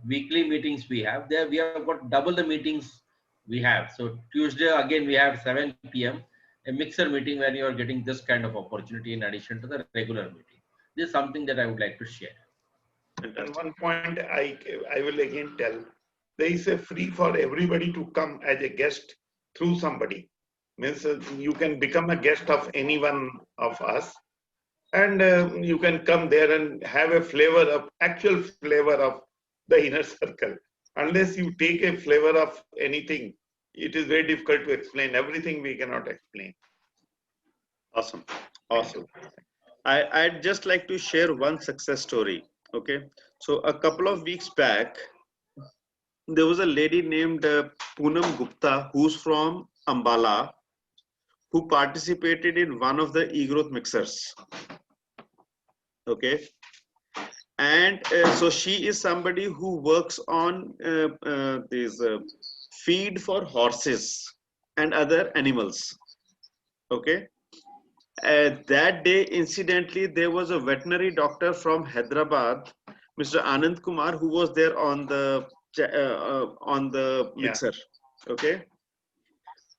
weekly meetings we have. There we have got double the meetings we have. So Tuesday again we have 7 p.m. a mixer meeting where you are getting this kind of opportunity in addition to the regular meeting. This is something that I would like to share. And one point I will again tell, there is a free for everybody to come as a guest through somebody. Means you can become a guest of any one of us, and you can come there and have a flavor of actual flavor of the inner circle. Unless you take a flavor of anything, it is very difficult to explain. Everything we cannot explain. Awesome. Awesome. I'd just like to share one success story. Okay. So a couple of weeks back, there was a lady named Poonam Gupta, who's from Ambala, who participated in one of the eGrowth mixers. Okay. And so she is somebody who works on these feed for horses and other animals. Okay. That day, incidentally, there was a veterinary doctor from Hyderabad, Mr. Anand Kumar, who was there on the mixer. Okay.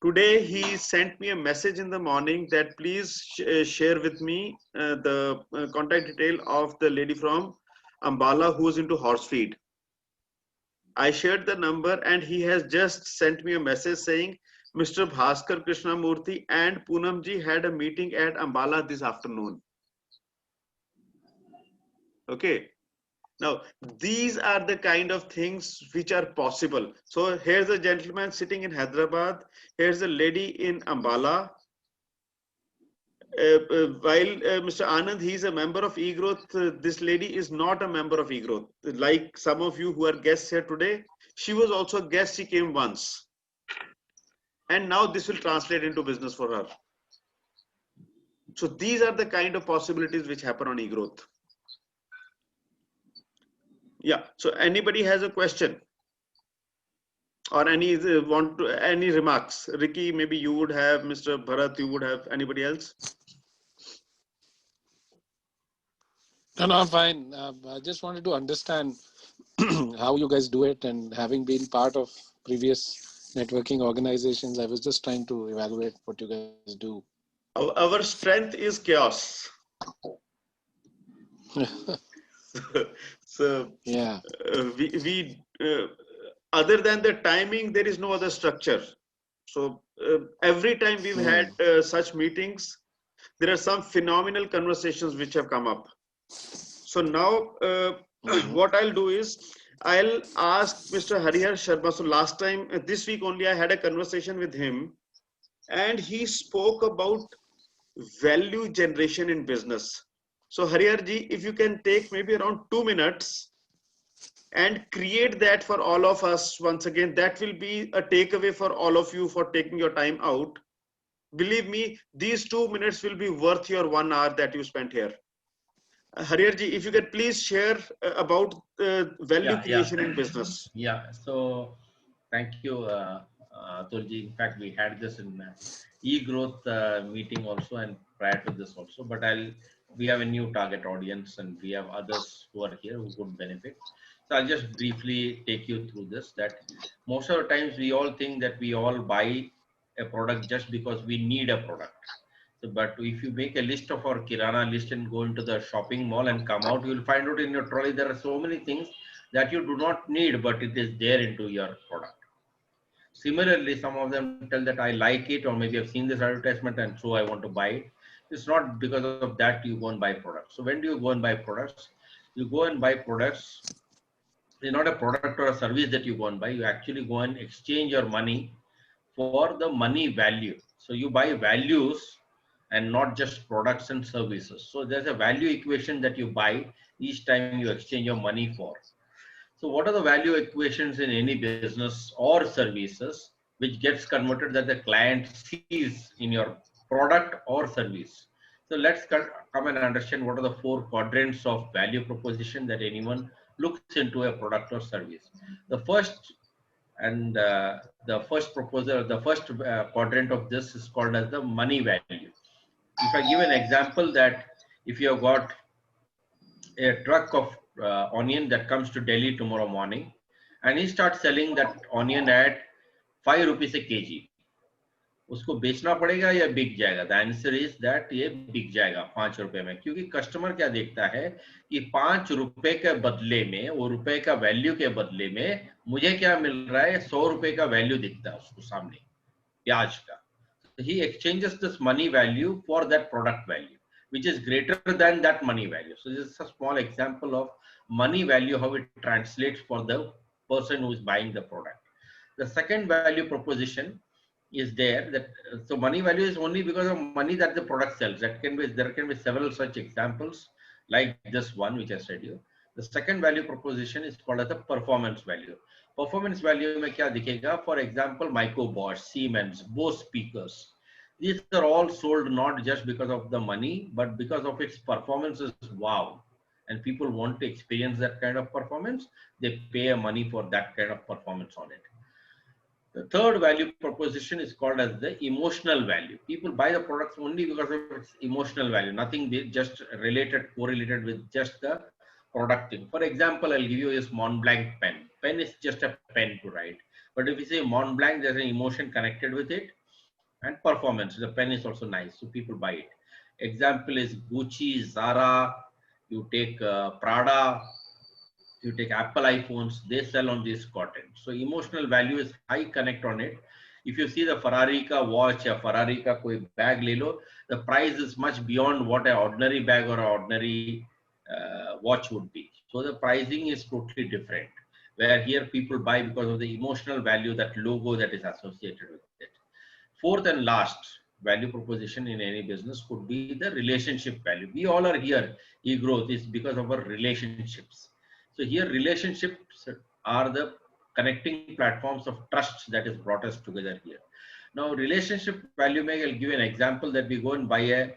Today, he sent me a message in the morning that please share with me the contact detail of the lady from Ambala who is into horse feed. I shared the number and he has just sent me a message saying, Mr. Bhaskar Krishnamurthy and Poonam ji had a meeting at Ambala this afternoon. Okay. Now, these are the kind of things which are possible. So here's a gentleman sitting in Hyderabad. Here's a lady in Ambala. While Mr. Anand, he is a member of eGrowth, this lady is not a member of eGrowth. Like some of you who are guests here today, she was also a guest, she came once. And now this will translate into business for her. So these are the kind of possibilities which happen on eGrowth. Yeah, so anybody has a question? Or any remarks? Ricky, maybe you would have, Mr. Bharat, you would have, anybody else? No, I'm fine. I just wanted to understand how you guys do it, and having been part of previous networking organizations. I was just trying to evaluate what you guys do. Our strength is chaos. So Yeah. we other than the timing, there is no other structure. So every time we've had such meetings, there are some phenomenal conversations which have come up. So now what I'll do is I'll ask Mr. Harihar Sharma. So last time, this week only, I had a conversation with him, and he spoke about value generation in business. So Harihar ji, if you can take maybe around 2 minutes and create that for all of us once again, that will be a takeaway for all of you for taking your time out. Believe me, these 2 minutes will be worth your 1 hour that you spent here. Harihar ji, if you could please share about value creation in business. Yeah, so thank you, Tulji. In fact, we had this in e-growth meeting also, and prior to this also, but we have a new target audience and we have others who are here who could benefit. So I'll just briefly take you through this, that most of the times we all think that we all buy a product just because we need a product. So, but if you make a list of our Kirana list and go into the shopping mall and come out, you will find out in your trolley there are so many things that you do not need, but it is there into your product. Similarly, some of them tell that I like it, or maybe I've seen this advertisement and so I want to buy it. It's not because of that you go and buy products. So when do you go and buy products? You go and buy products. It's not a product or a service that you go and buy. You actually go and exchange your money for the money value. So you buy values and not just products and services. So there's a value equation that you buy each time you exchange your money for. So what are the value equations in any business or services which gets converted that the client sees in your product or service? So let's come and understand what are the 4 quadrants of value proposition that anyone looks into a product or service. The first and the first proposal, the first quadrant of this is called as the money value. If I give an example, that if you have got a truck of onion that comes to Delhi tomorrow morning, and he starts selling that onion at 5 rupees a kg, उसको बेचना पड़ेगा या बिक जाएगा? The answer is that ये बिक जाएगा 5 रुपए में, क्योंकि कस्टमर क्या देखता है कि 5 रुपए के बदले में, वो रुपए का वैल्यू के बदले में मुझे क्या मिल रहा है? 100 रुपए का वैल्यू दिखता है उसको सामने, प्याज का. He exchanges this money value for that product value, which is greater than that money value. So this is a small example of money value, how it translates for the person who is buying the product. The second value proposition is there, that so money value is only because of money that the product sells. That can be, there can be several such examples like this one which I said you. The second value proposition is called as the performance value. Performance value में क्या दिखेगा? For example, Micro Bosch, Siemens, Bose speakers. These are all sold not just because of the money, but because of its performance is wow. And people want to experience that kind of performance. They pay a money for that kind of performance on it. The third value proposition is called as the emotional value. People buy the products only because of its emotional value, nothing just correlated with just the product thing. For example, I'll give you this Mont Blanc pen. Pen is just a pen to write. But if you say Mont Blanc, there's an emotion connected with it. And performance, the pen is also nice, so people buy it. Example is Gucci, Zara, you take Prada, you take Apple iPhones, they sell on this cotton. So emotional value is high connect on it. If you see the Ferrari ka watch or Ferrari ka koi bag le lo, the price is much beyond what an ordinary bag or an ordinary watch would be. So the pricing is totally different, where here people buy because of the emotional value, that logo that is associated with it. Fourth and last value proposition in any business could be the relationship value. We all are here. E-growth is because of our relationships. So here relationships are the connecting platforms of trust that is brought us together here. Now relationship value में I'll give you an example that we go and buy a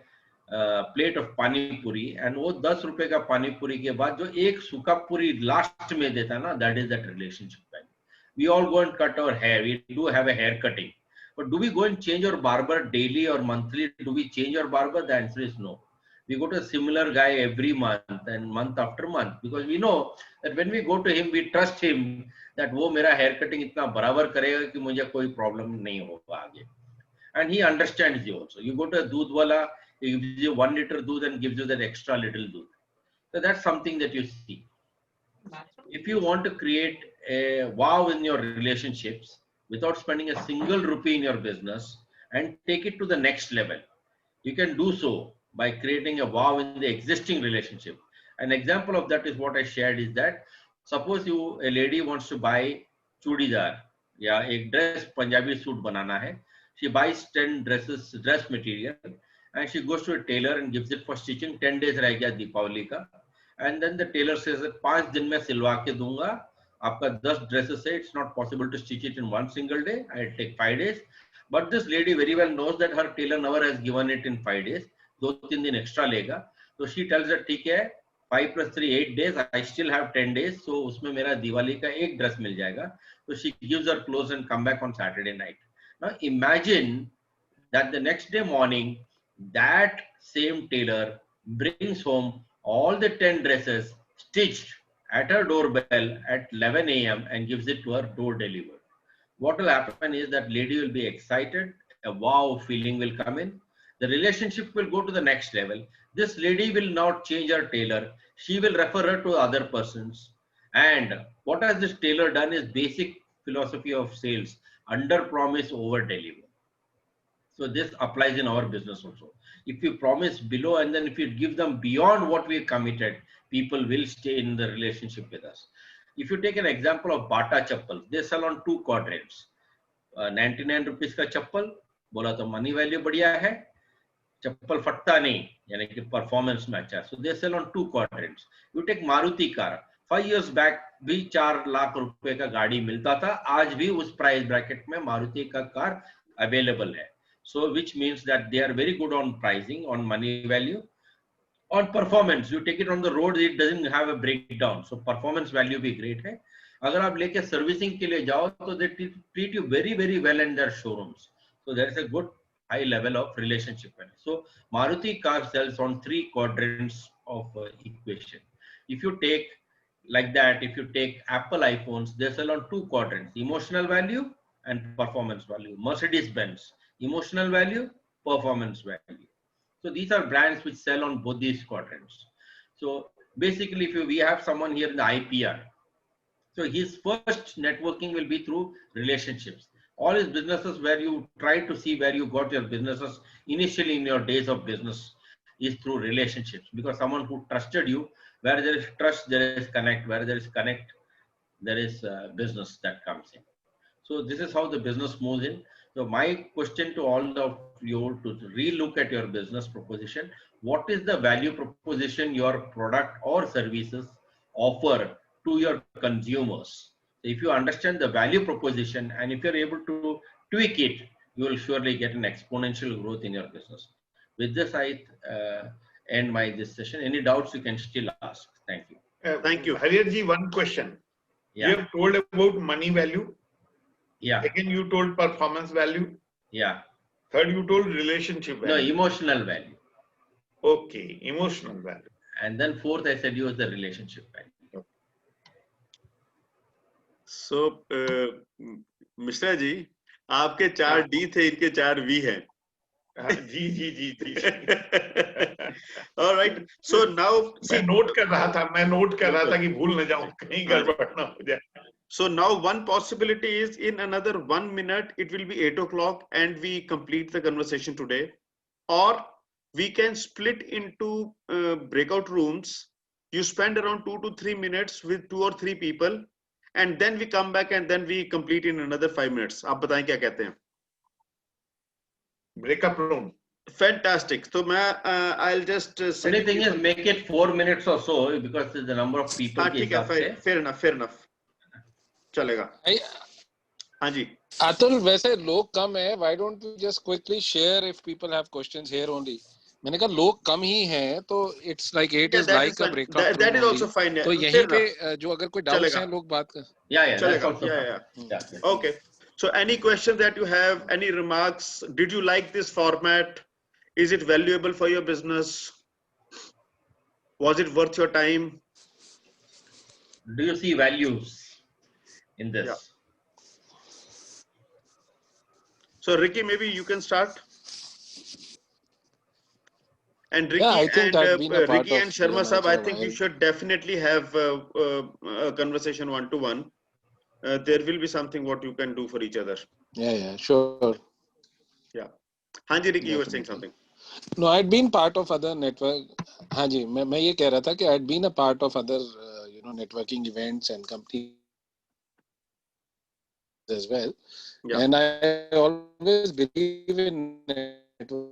plate of pani puri, and वो 10 रुपए का pani puri के बाद जो एक सूखा पूरी last में देता ना, that is that relationship value. We all go and cut our hair. We do have a hair cutting. But do we go and change our barber daily or monthly? Do we change our barber? The answer is no. We go to a similar guy every month and month after month because we know that when we go to him, we trust him that वो मेरा hair cutting इतना बराबर करेगा कि मुझे कोई problem नहीं होगा आगे. And he understands you also. You go to a दूध वाला, he gives you 1 liter दूध and gives you that extra little दूध. So that's something that you see. If you want to create a wow in your relationships without spending a single rupee in your business and take it to the next level, you can do so by creating a wow in the existing relationship. An example of that is what I shared is that suppose a lady wants to buy churidar या एक dress Punjabi suit बनाना है. She buys 10 dress material and she goes to a tailor and gives it for stitching. 10 days रह गया दीपावली का. And then the tailor says that 5 दिन में सिलवा के दूंगा. आपका 10 dresses है. It's not possible to stitch it in one single day. I'll take 5 days. But this lady very well knows that her tailor never has given it in 5 days. 2-3 दिन extra लेगा. So she tells her ठीक है 5 + 3 8 days. I still have 10 days. So उसमें मेरा दिवाली का एक dress मिल जाएगा. So she gives her clothes and come back on Saturday night. Now imagine that the next day morning, that same tailor brings home all the 10 dresses stitched at her doorbell at 11 a.m. and gives it to her door delivered. What will happen is that lady will be excited, a wow feeling will come in, the relationship will go to the next level. This lady will not change her tailor, she will refer her to other persons. And what has this tailor done is basic philosophy of sales, under promise, over deliver. So this applies in our business also. If you promise below and then if you give them beyond what we committed, people will stay in the relationship with us. If you take an example of Bata Chappal, they sell on 2 quadrants. 99 rupees का चप्पल, बोला तो money value बढ़िया है, चप्पल फटता नहीं, यानी कि performance में अच्छा. So they sell on 2 quadrants. You take Maruti car, 5 years back भी 4 लाख रुपए का गाड़ी मिलता था, आज भी उस price bracket में मारुति का car available है. So which means that they are very good on pricing, on money value, on performance. You take it on the road, it doesn't have a breakdown. So performance value भी great है. अगर आप लेके servicing के लिए जाओ तो they treat you very very well in their showrooms. So there is a good high level of relationship. So Maruti car sells on 3 quadrants of equation. If you take like that, if you take Apple iPhones, they sell on 2 quadrants: emotional value and performance value. Mercedes-Benz, emotional value, performance value. So these are brands which sell on both these quadrants. So basically, if we have someone here in the IPR, so his first networking will be through relationships. All his businesses where you try to see where you got your businesses initially in your days of business is through relationships, because someone who trusted you, where there is trust, there is connect, where there is connect, there is business that comes in. So this is how the business moves in. So my question to all of you to relook at your business proposition. What is the value proposition your product or services offer to your consumers? If you understand the value proposition and if you're able to tweak it, you will surely get an exponential growth in your business. With this, I end this session. Any doubts you can still ask. Thank you. Thank you. Hariyarji, one question. Yeah. You have told about money value. Yeah. Second, you told performance value. Yeah. Third, you told relationship value. No, emotional value. Okay, emotional value. And then fourth, I said use the relationship value. So, Mishra ji, आपके 4 D थे, इनके 4 V हैं. जी. All right. So now, मैं note कर रहा था कि भूल न जाऊं, कहीं गड़बड़ ना हो जाए. So now one possibility is in another 1 minute, it will be 8 o'clock and we complete the conversation today. Or we can split into breakout rooms. You spend around 2 to 3 minutes with 2 or 3 people and then we come back and then we complete in another 5 minutes. आप बताएं क्या कहते हैं? Breakup room. Fantastic. So I'll just only thing is make it 4 minutes or so because the number of people के हिसाब से. Fair enough. चलेगा. हाँ जी. अतुल, वैसे लोग कम है. Why don't you just quickly share if people have questions here only? मैंने कहा लोग कम ही हैं तो it's like 8 is like a breakup room. That is also fine. तो यहीं पे जो अगर कोई doubts हैं लोग बात कर. Yeah. Yeah. Okay. So any questions that you have, any remarks? Did you like this format? Is it valuable for your business? Was it worth your time? Do you see values in this? Yeah. So Ricky, maybe you can start. And Ricky, I think I've been a part Ricky and of Sharma BMI Sahab, for I a think you while. should definitely have a conversation one-to-one. There will be something what you can do for each other. Yeah, sure. Yeah. Hanji, Ricky, you were saying Definitely. something. No, I'd been part of other network. हाँ जी, मैं ये कह रहा था कि I'd been a part of other networking events and companies as well. Yeah. And I always believe in networking,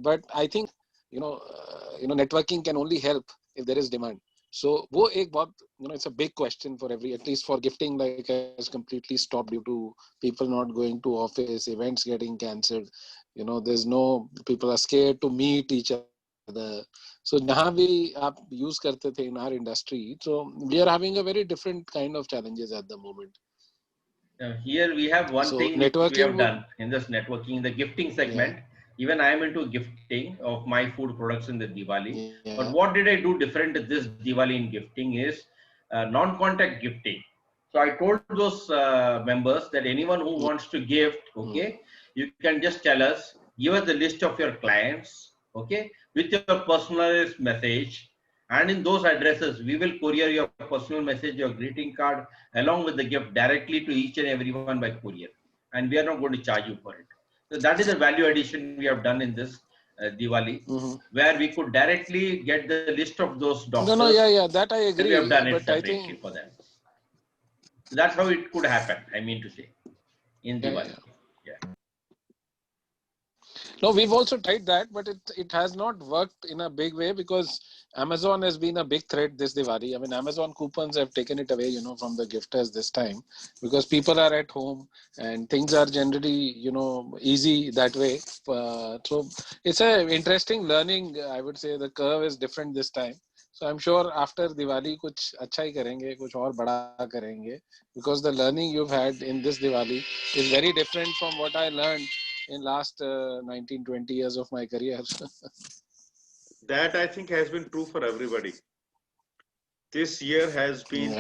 but I think networking can only help if there is demand. So वो एक बहुत it's a big question for at least for gifting, like has completely stopped due to people not going to office, events getting cancelled. There's no, people are scared to meet each other. So जहाँ भी आप use करते थे in our industry, so we are having a very different kind of challenges at the moment. Here we have one So thing which we networking have done in this networking, the gifting segment. Even I am into gifting of my food products in the Diwali. But what did I do different this Diwali in gifting is non-contact gifting. So I told those members that anyone who wants to gift, okay, you can just tell us, give us the list of your clients, okay, with your personalized message. And in those addresses, we will courier your personal message, your greeting card, along with the gift directly to each and everyone by courier. And we are not going to charge you for it. So that is a value addition we have done in this Diwali, where we could directly get the list of those doctors. No, yeah, that I agree. And we have done it but separately I think for them. So that's how it could happen, I mean to say, in Diwali. No, we've also tried that, but it has not worked in a big way because Amazon has been a big threat this Diwali. I mean, Amazon coupons have taken it away, from the gifters this time because people are at home and things are generally, easy that way. So it's an interesting learning. I would say the curve is different this time. So I'm sure after Diwali, कुछ अच्छा ही करेंगे, कुछ और बड़ा करेंगे, because the learning you've had in this Diwali is very different from what I learned in last 19-20 years of my career. That I think has been true for everybody. This year has been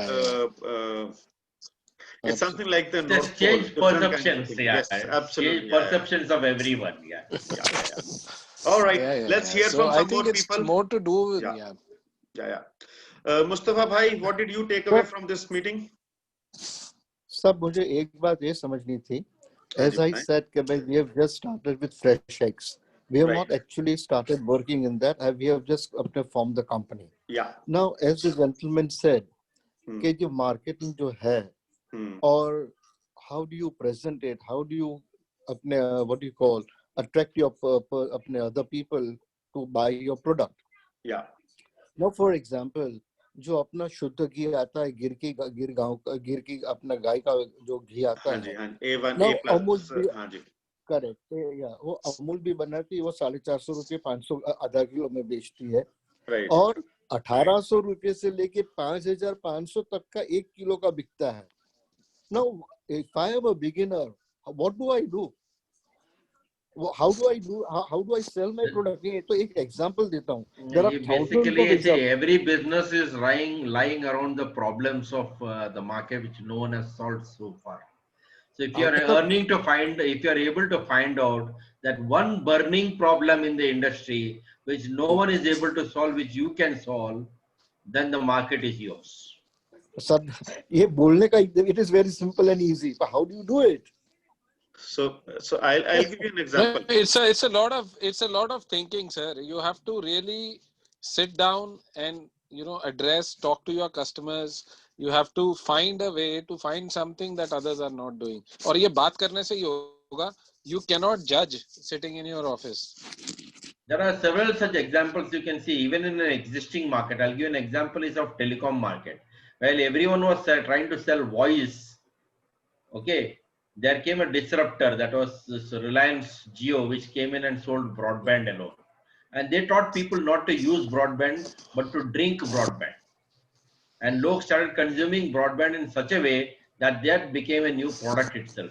it's something like the North Pole. Change perceptions, Yes, absolutely. Change perceptions of everyone. All right, let's hear So from I some think more it's people. more to do with Mustafa Bhai, what did you take away from this meeting? सब मुझे एक बात ये समझनी थी. As I said, we have just started with Fresh Eggs. We have not actually started working in that. We have just formed the company. Yeah. Now, as the gentleman said, कि जो marketing जो है, or how do you present it? How do you what do you call, attract your other people to buy your product? Yeah. Now, for example, जो अपना शुद्ध घी आता है गिर की अपना गाय का जो घी आता है, A1, now A+, अमूल भी correct, वो अमूल भी बनाती है, वो 450 रुपये 500 आधा किलो में बेचती है, और 1800 रुपये से लेके 5500 तक का 1 किलो का बिकता है. Now, if I am a beginner, what do I do? How do I sell my product? तो एक example देता हूँ. There are thousands of examples. Every business is lying around the problems of the market which no one has solved so far. So if you are if you are able to find out that one burning problem in the industry which no one is able to solve, which you can solve, then the market is yours. Sir, ये बोलने का it is very simple and easy, but how do you do it? So I'll give you an example. It's a lot of thinking, sir. You have to really sit down and talk to your customers. You have to find a way to find something that others are not doing. और ये बात करने से ही होगा. You cannot judge sitting in your office. There are several such examples you can see even in an existing market. I'll give you an example is of telecom market. While everyone was trying to sell voice, okay, there came a disruptor, that was this Reliance Jio, which came in and sold broadband alone. And they taught people not to use broadband, but to drink broadband. And Lok started consuming broadband in such a way that became a new product itself.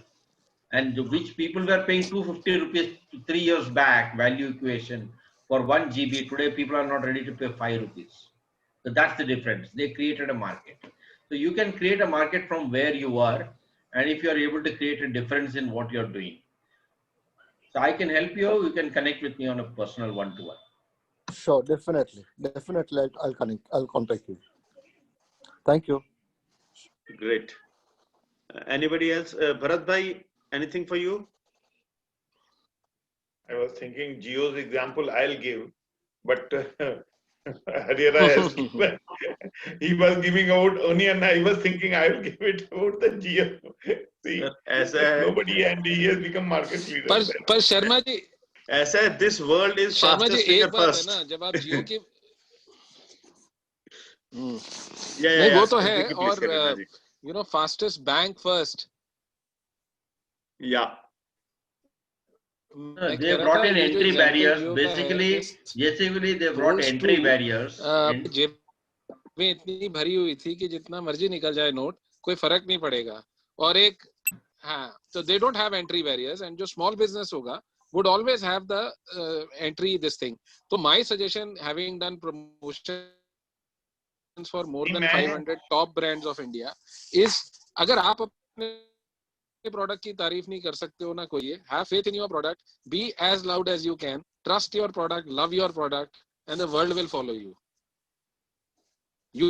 and which people were paying 250 rupees 3 years back value equation for 1 GB. Today people are not ready to pay 5 rupees. So that's the difference. They created a market. So you can create a market from where you are, and if you are able to create a difference in what you're doing. So I can help you. You can connect with me on a personal one-to-one. Sure, definitely. I'll connect. I'll contact you. Thank you. Great. Anybody else? Bharat bhai, anything for you? I was thinking Jio's example I'll give, but Hariara has given. He was giving out onion. I was thinking I will give it out the Jio. See, nobody, and he has become market leader. पर शर्मा जी, ऐसा this world is Sharma ji fastest एक figure बात है first. ना, जब आप जियो की नहीं वो तो है, executive please करें, हाँ और जी. you know fastest bank first. Yeah. They brought in entry barriers. Basically, they brought entry barriers. जेबें इतनी भरी हुई थी कि जितना मर्जी निकल जाए नोट, कोई फर्क नहीं पड़ेगा. और एक हाँ, so they don't have entry barriers, and जो small business होगा would always have the entry this thing. So my suggestion, having done promotions for more than 500 top brands of India, is अगर आप अपने प्रोडक्ट की तारीफ नहीं कर सकते हो ना कोई है, have faith in your product, be as loud as you can, trust your product, love your product, and the world will follow you. You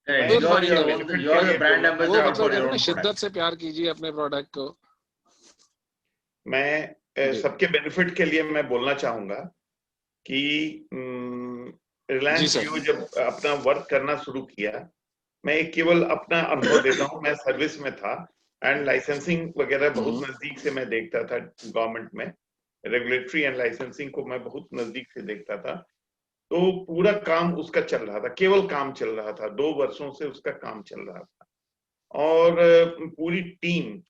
you're the brand ambassador for your own शिद्दत से प्यार कीजिए अपने product को. मैं सबके benefit के लिए मैं बोलना चाहूंगा कि रिलायंस जियो जब अपना वर्क करना शुरू किया, मैं केवल अपना अनुभव देता हूँ. मैं सर्विस में था एंड लाइसेंसिंग वगैरह बहुत नजदीक से मैं देखता था. गवर्नमेंट में रेगुलेटरी एंड लाइसेंसिंग को मैं बहुत नजदीक से देखता था. तो पूरा काम उसका चल रहा था, केवल काम चल रहा था. 2 वर्षों से उसका काम चल रहा था. और पूरी टीम,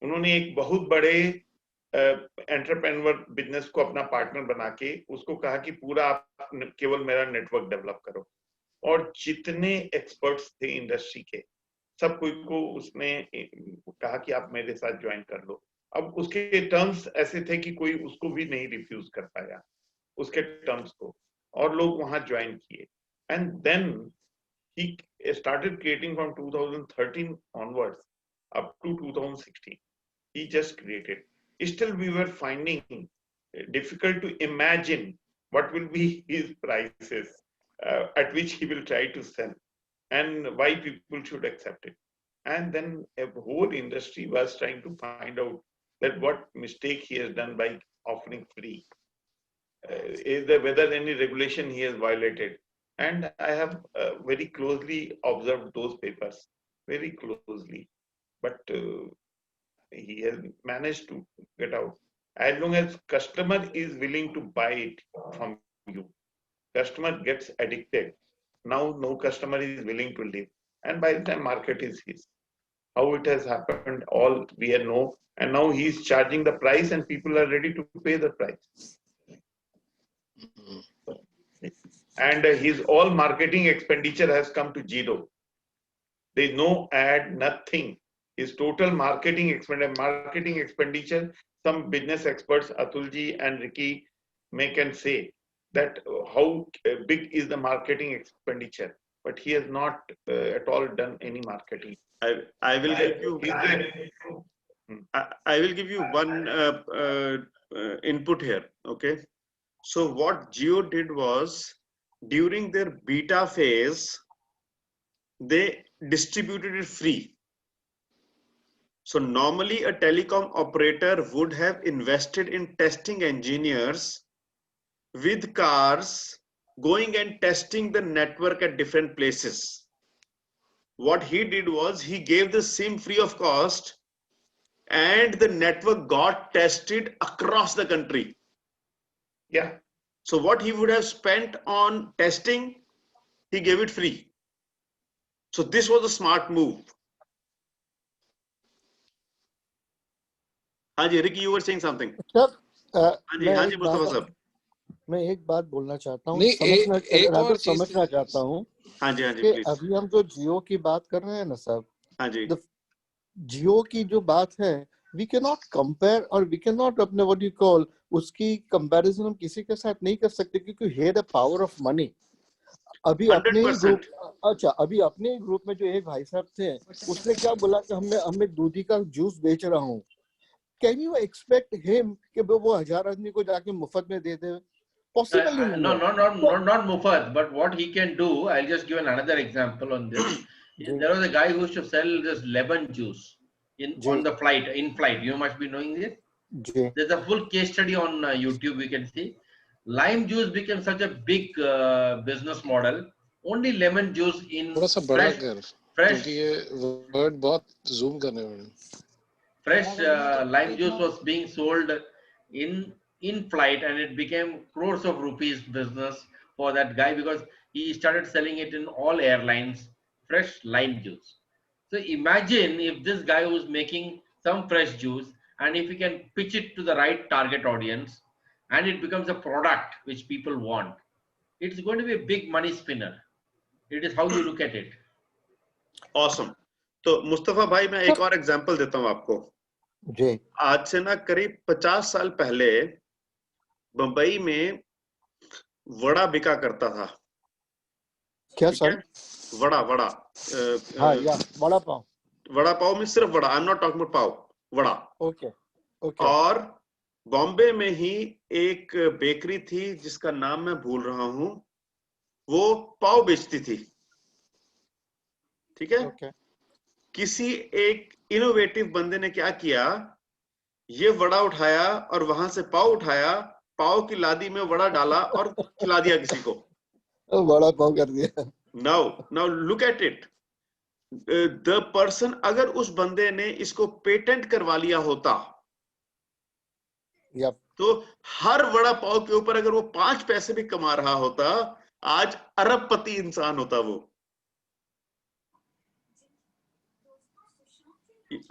उन्होंने एक बहुत बड़े एंटरप्रेन्योर बिजनेस को अपना पार्टनर बना के उसको कहा कि पूरा आप केवल मेरा नेटवर्क डेवलप करो. और जितने एक्सपर्ट्स थे इंडस्ट्री के, सब कोई को उसने कहा कि आप मेरे साथ ज्वाइन कर लो. अब उसके टर्म्स ऐसे थे कि कोई उसको भी नहीं रिफ्यूज कर पाया उसके टर्म्स को, और लोग वहां ज्वाइन किए. And then he started creating from 2013 onwards up to 2016. He just created. Still we were finding difficult to imagine what will be his prices at which he will try to sell and why people should accept it. And then a whole industry was trying to find out that what mistake he has done by offering free. Is there whether any regulation he has violated. And I have very closely observed those papers, very closely. But he has managed to get out. As long as customer is willing to buy it from you, customer gets addicted. Now no customer is willing to live. And by the time market is his. How it has happened, all we know. And now he is charging the price and people are ready to pay the price. And his all marketing expenditure has come to zero. There is no ad, nothing. His total marketing expenditure, some business experts, Atulji and Ricky, can say that how big is the marketing expenditure, but he has not at all done any marketing. I will give you. I will give you one input here. Okay. So what Jio did was, during their beta phase, they distributed it free. So normally a telecom operator would have invested in testing engineers with cars going and testing the network at different places. What he did was he gave the SIM free of cost, and the network got tested across the country. Yeah. So what he would have spent on testing, he gave it free. So this was a smart move. Haji, Ricky, you were saying something. Haji, Mustafa sir. मैं एक बात बोलना चाहता हूँ, समझना चाहता हूँ कि अभी हम जो जियो की बात कर रहे हैं ना साहब, जियो की जो बात है we cannot compare or we cannot अपने what you call उसकी comparison हम किसी के साथ नहीं कर सकते क्योंकि he had the power of money. अभी अपने ही 100%. ग्रुप अच्छा अभी अपने ही ग्रुप में जो एक भाई साहब थे उसने क्या बोला कि हमें दूधी का जूस बेच रहा हूँ. Can you expect him कि वो 1000 आदमी को जाके मुफ्त में दे दे? Possible ही नहीं No, है. not Mufat, but what he can do, I'll just give another example on this. There was a guy who used to sell this lemon juice on the flight, in flight. You must be knowing this. There's a full case study on YouTube, we can see. Lime juice became such a big business model. Only lemon juice in थोड़ा सा बड़ा कर fresh क्योंकि ये word बहुत zoom करने वाले. fresh lime juice was being sold in flight, and it became crores of rupees business for that guy because he started selling it in all airlines, fresh lime juice. So imagine if this guy was making some fresh juice, and if he can pitch it to the right target audience and it becomes a product which people want, it's going to be a big money spinner. It is how you look at it. Awesome. तो मुस्तफा भाई मैं एक और example देता हूं आपको. जी. आज से ना करीब 50 साल पहले बंबई में वड़ा बिका करता था. क्या सर? वड़ा हाँ या वड़ा पाव. वड़ा पाव में सिर्फ vada. I am not talking about pav. Vada. Okay. और बॉम्बे में ही एक बेकरी थी जिसका नाम मैं भूल रहा हूं. वो पाव बेचती थी. ठीक है. किसी एक इनोवेटिव बंदे ने क्या किया, ये वड़ा उठाया और वहां से पाव उठाया, पाव की लादी में वड़ा डाला और खिला दिया किसी को. वड़ा पाव कर दिया. Now look at it. The person, अगर उस बंदे ने इसको पेटेंट करवा लिया होता, तो हर वड़ा पाव के ऊपर अगर वो 5 पैसे भी कमा रहा होता, आज अरबपति इंसान होता वो.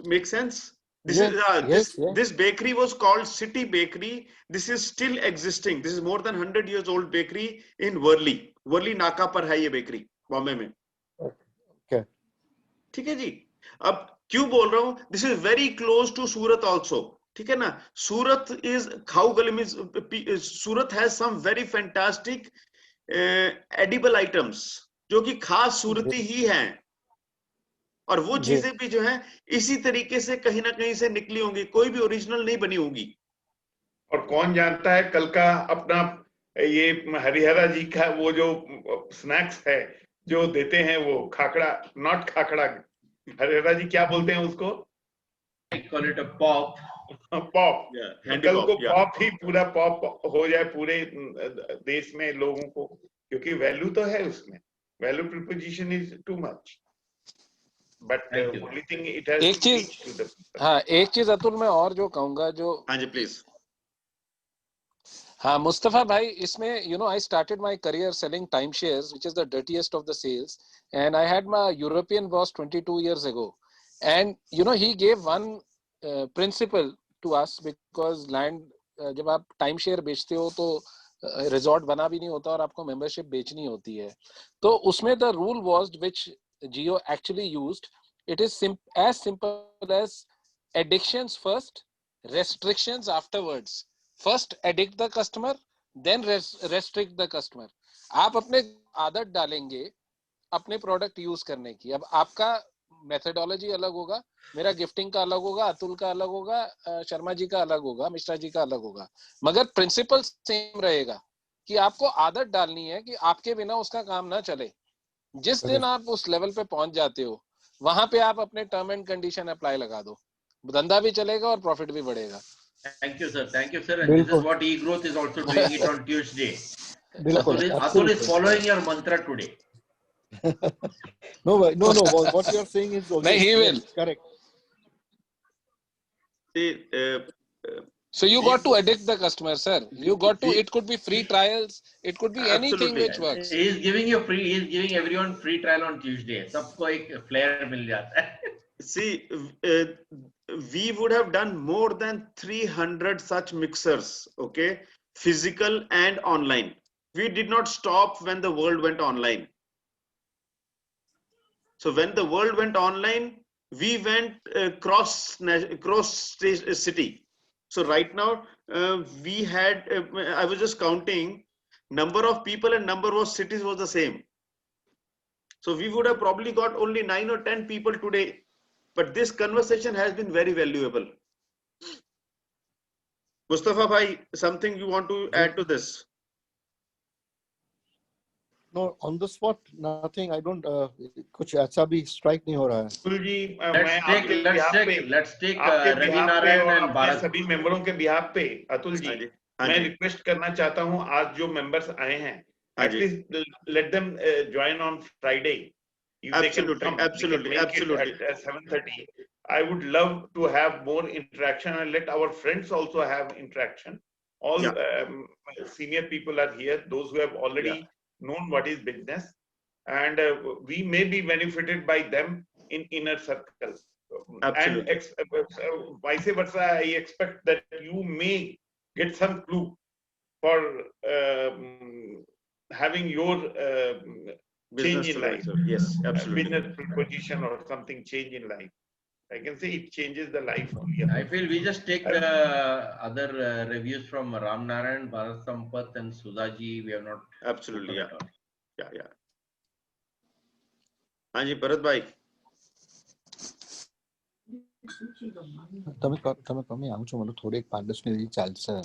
Make sense? This bakery was called City Bakery. This is still existing. This is more than 100 years old bakery in Worli. Worli नाका पर है ये bakery बॉम्बे में. Okay. ठीक है जी. अब क्यों बोल रहा हूं? This is very close to Surat also. ठीक है ना? Surat is खाऊ गली में. Surat has some very fantastic edible items जो कि खास सूरती ही हैं. और वो चीजें भी जो हैं इसी तरीके से कहीं ना कहीं से निकली होंगी. कोई भी ओरिजिनल नहीं बनी होगी. और कौन जानता है कल का अपना ये हरिहरा जी का वो जो स्नैक्स है जो देते हैं वो खाखड़ा, नॉट खाखड़ा, हरिहरा जी क्या बोलते हैं उसको? I call it a pop. Pop. कल को yeah. पॉप ही पूरा पॉप हो जाए पूरे देश में लोगों को, क्योंकि वैल्यू तो है उसमें. Value proposition is too much. But only thing it has एक to चीज reach to the people. हाँ एक चीज अतुल मैं और जो कहूंगा जो हाँ जी प्लीज. हाँ मुस्तफा भाई इसमें I started my career selling timeshares, which is the dirtiest of the sales, and I had my European boss 22 years ago, and he gave one principle to us, because land जब आप time share बेचते हो तो resort बना भी नहीं होता और आपको मेंबरशिप बेचनी होती है. तो उसमें the rule was which Jio actually used, it is as simple as addictions first, restrictions afterwards. First addict the customer, then restrict the customer. आप अपने आदत डालेंगे अपने प्रोडक्ट यूज करने की. अब आपका मेथोडोलॉजी अलग होगा, मेरा गिफ्टिंग का अलग होगा, अतुल का अलग होगा, शर्मा जी का अलग होगा, मिश्रा जी का अलग होगा, मगर प्रिंसिपल सेम रहेगा कि आपको आदत डालनी है कि आपके बिना उसका काम ना चले. जिस दिन आप उस लेवल पे पहुंच जाते हो वहां पे आप अपने टर्म एंड कंडीशन अप्लाई लगा दो, धंधा भी चलेगा और प्रॉफिट भी बढ़ेगा. Thank you sir. And this is what eGrowth is also doing it on Tuesday. Atul is following your mantra today. No, what you are saying is okay. He will. Correct. See, so you got to addict the customer, sir. You got to. It could be free trials. It could be anything which works. He is giving everyone free trial on Tuesday. सबको एक flare मिल जाता है. See, we would have done more than 300 such mixers, okay, physical and online. We did not stop when the world went online. So when the world went online, we went cross city. So right now we had, I was just counting number of people and number of cities was the same. So we would have probably got only 9 or 10 people today, but this conversation has been very valuable. Mustafa bhai, something you want to add to this? No, on the spot, nothing. I don't. कुछ ऐसा भी strike नहीं हो रहा है. अतुल जी, मैं आपके let's take आपके Ravi बिहाफ पे Narayan और and अपने Bharat. सभी मेंबरों के बिहाफ पे अतुल जी, मैं रिक्वेस्ट करना चाहता हूं, आज जो मेंबर्स आए हैं, at least let them join on Friday. Absolutely, absolutely. At 7:30. I would love to have more interaction and let our friends also have interaction. All senior people are here, those who have already known what is business, and we may be benefited by them in inner circles. Absolutely. And vice versa, I expect that you may get some clue for having your change in life. Yes, absolutely. Business proposition or something change in life. I can say it changes the life. I feel we just take the other reviews from Ram Narayan, Bharat Sampath, and Sudhaji. We have not. Absolutely, yeah. Hanji, Bharat bhai. તમે કમી આવું છો મને થોડી 5-10 minute ચાલશે.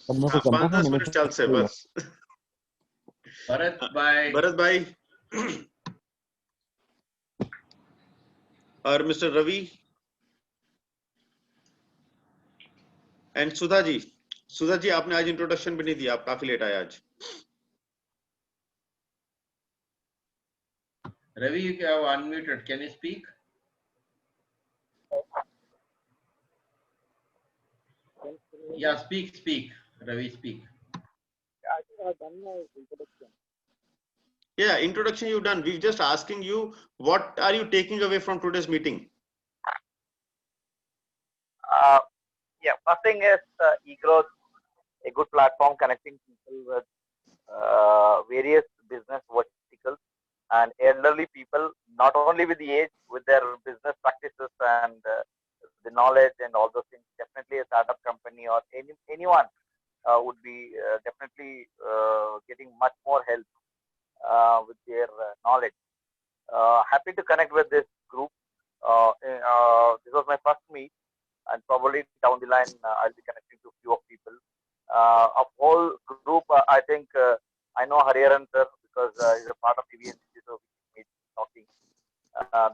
5-10 minute ચાલશે બસ. Bharat bhai. और Mr. Ravi and Sudha जी. सुधा जी आपने आज इंट्रोडक्शन भी नहीं दिया, आप काफी लेट आए आज. Ravi, you have unmuted. Can you speak? Yeah, speak. Ravi, speak. I think I've done my introduction. Yeah, introduction you've done. We're just asking you, what are you taking away from today's meeting? Yeah, first thing is eGrowth, a good platform connecting people with various business verticals and elderly people, not only with the age, with their business practices and the knowledge and all those things. Definitely a startup company or anyone would be definitely getting much more help with their knowledge. Happy to connect with this group. This was my first meet, and probably down the line I'll be connecting to a few of people. Of whole group, I think I know Hariharan sir because he's a part of TVNC, so we meet talking.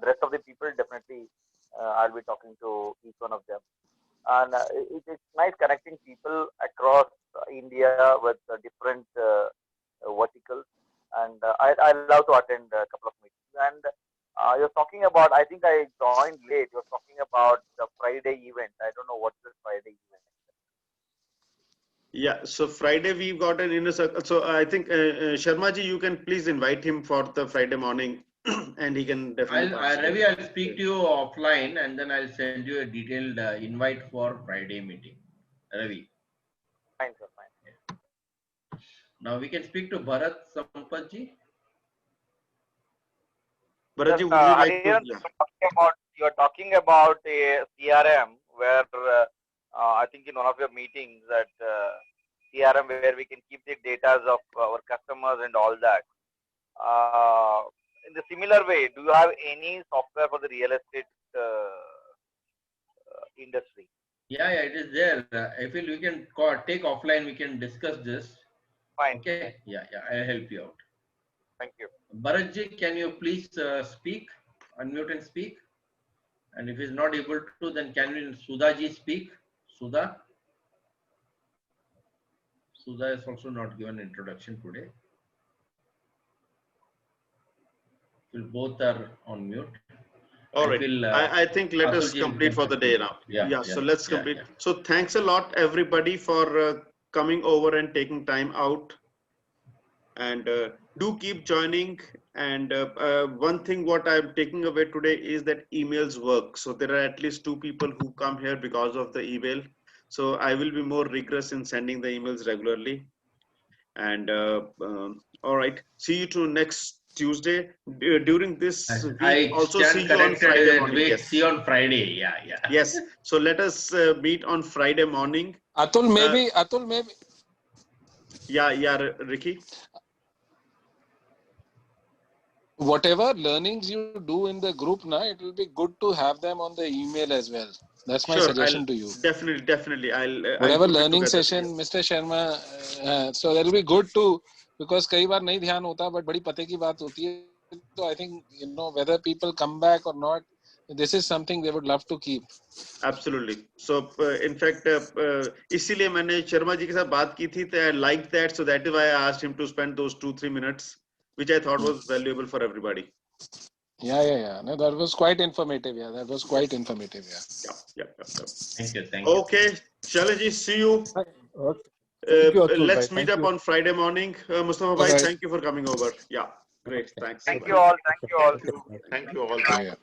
The rest of the people definitely I'll be talking to each one of them. And it's nice connecting people across India with different verticals. And I love to attend a couple of meetings. And you're talking about, I think I joined late. You're talking about the Friday event. I don't know what's this Friday event. Yeah, so Friday we've got an inner circle. So I think Sharma ji, you can please invite him for the Friday morning, and he can definitely. Ravi, I'll speak to you offline, and then I'll send you a detailed invite for Friday meeting. Ravi. Fine, sir. Fine. Now we can speak to Bharat Sampath ji. Bharat ji, would you like to? You're talking about a CRM where I think in one of your meetings that CRM where we can keep the data of our customers and all that. In the similar way, do you have any software for the real estate industry? Yeah, it is there. I feel we can take offline. We can discuss this. Fine. Okay. Yeah, I'll help you out. Thank you. Bharat ji, can you please speak? Unmute and speak. And if he's not able to, then can we Sudha ji speak? Sudha? Sudha is also not given introduction today. Well, both are on mute. All right. I think let us complete for the day now. Yeah. So let's complete. So thanks a lot, everybody, for coming over and taking time out. And do keep joining. And one thing what I'm taking away today is that emails work. So there are at least 2 people who come here because of the email. So I will be more rigorous in sending the emails regularly. And all right, see you to next Tuesday. During this I week, also stand see you on corrected. Friday morning. Wait, Yes. see you on Friday. Yeah. Yes. So let us meet on Friday morning. Atul, maybe. Yeah, Ricky. Whatever learnings you do in the group now, it will be good to have them on the email as well. That's my Sure, suggestion I'll to you. definitely. I'll Whatever put it learning together, session, yes. Mr. Sharma, so that will be good to, because कई बार नहीं ध्यान होता, but बड़ी पते की बात होती है. So I think, whether people come back or not, this is something they would love to keep. Absolutely. So in fact, इसीलिए मैंने शर्मा जी के साथ बात की थी. I liked that, so that is why I asked him to spend those 2-3 minutes, which I thought was valuable for everybody. Yeah. No, that was quite informative. Yeah, that was quite informative. Yeah. Thank you. Okay, Shailaji, see you. Okay. Thank you, Atul Let's bhai. meet Thank up you. on Friday morning. Mustafa bhai, Alright. thank you for coming over. Yeah, great. Thanks. Thank you all. Thank you all. Thank you all. Yeah.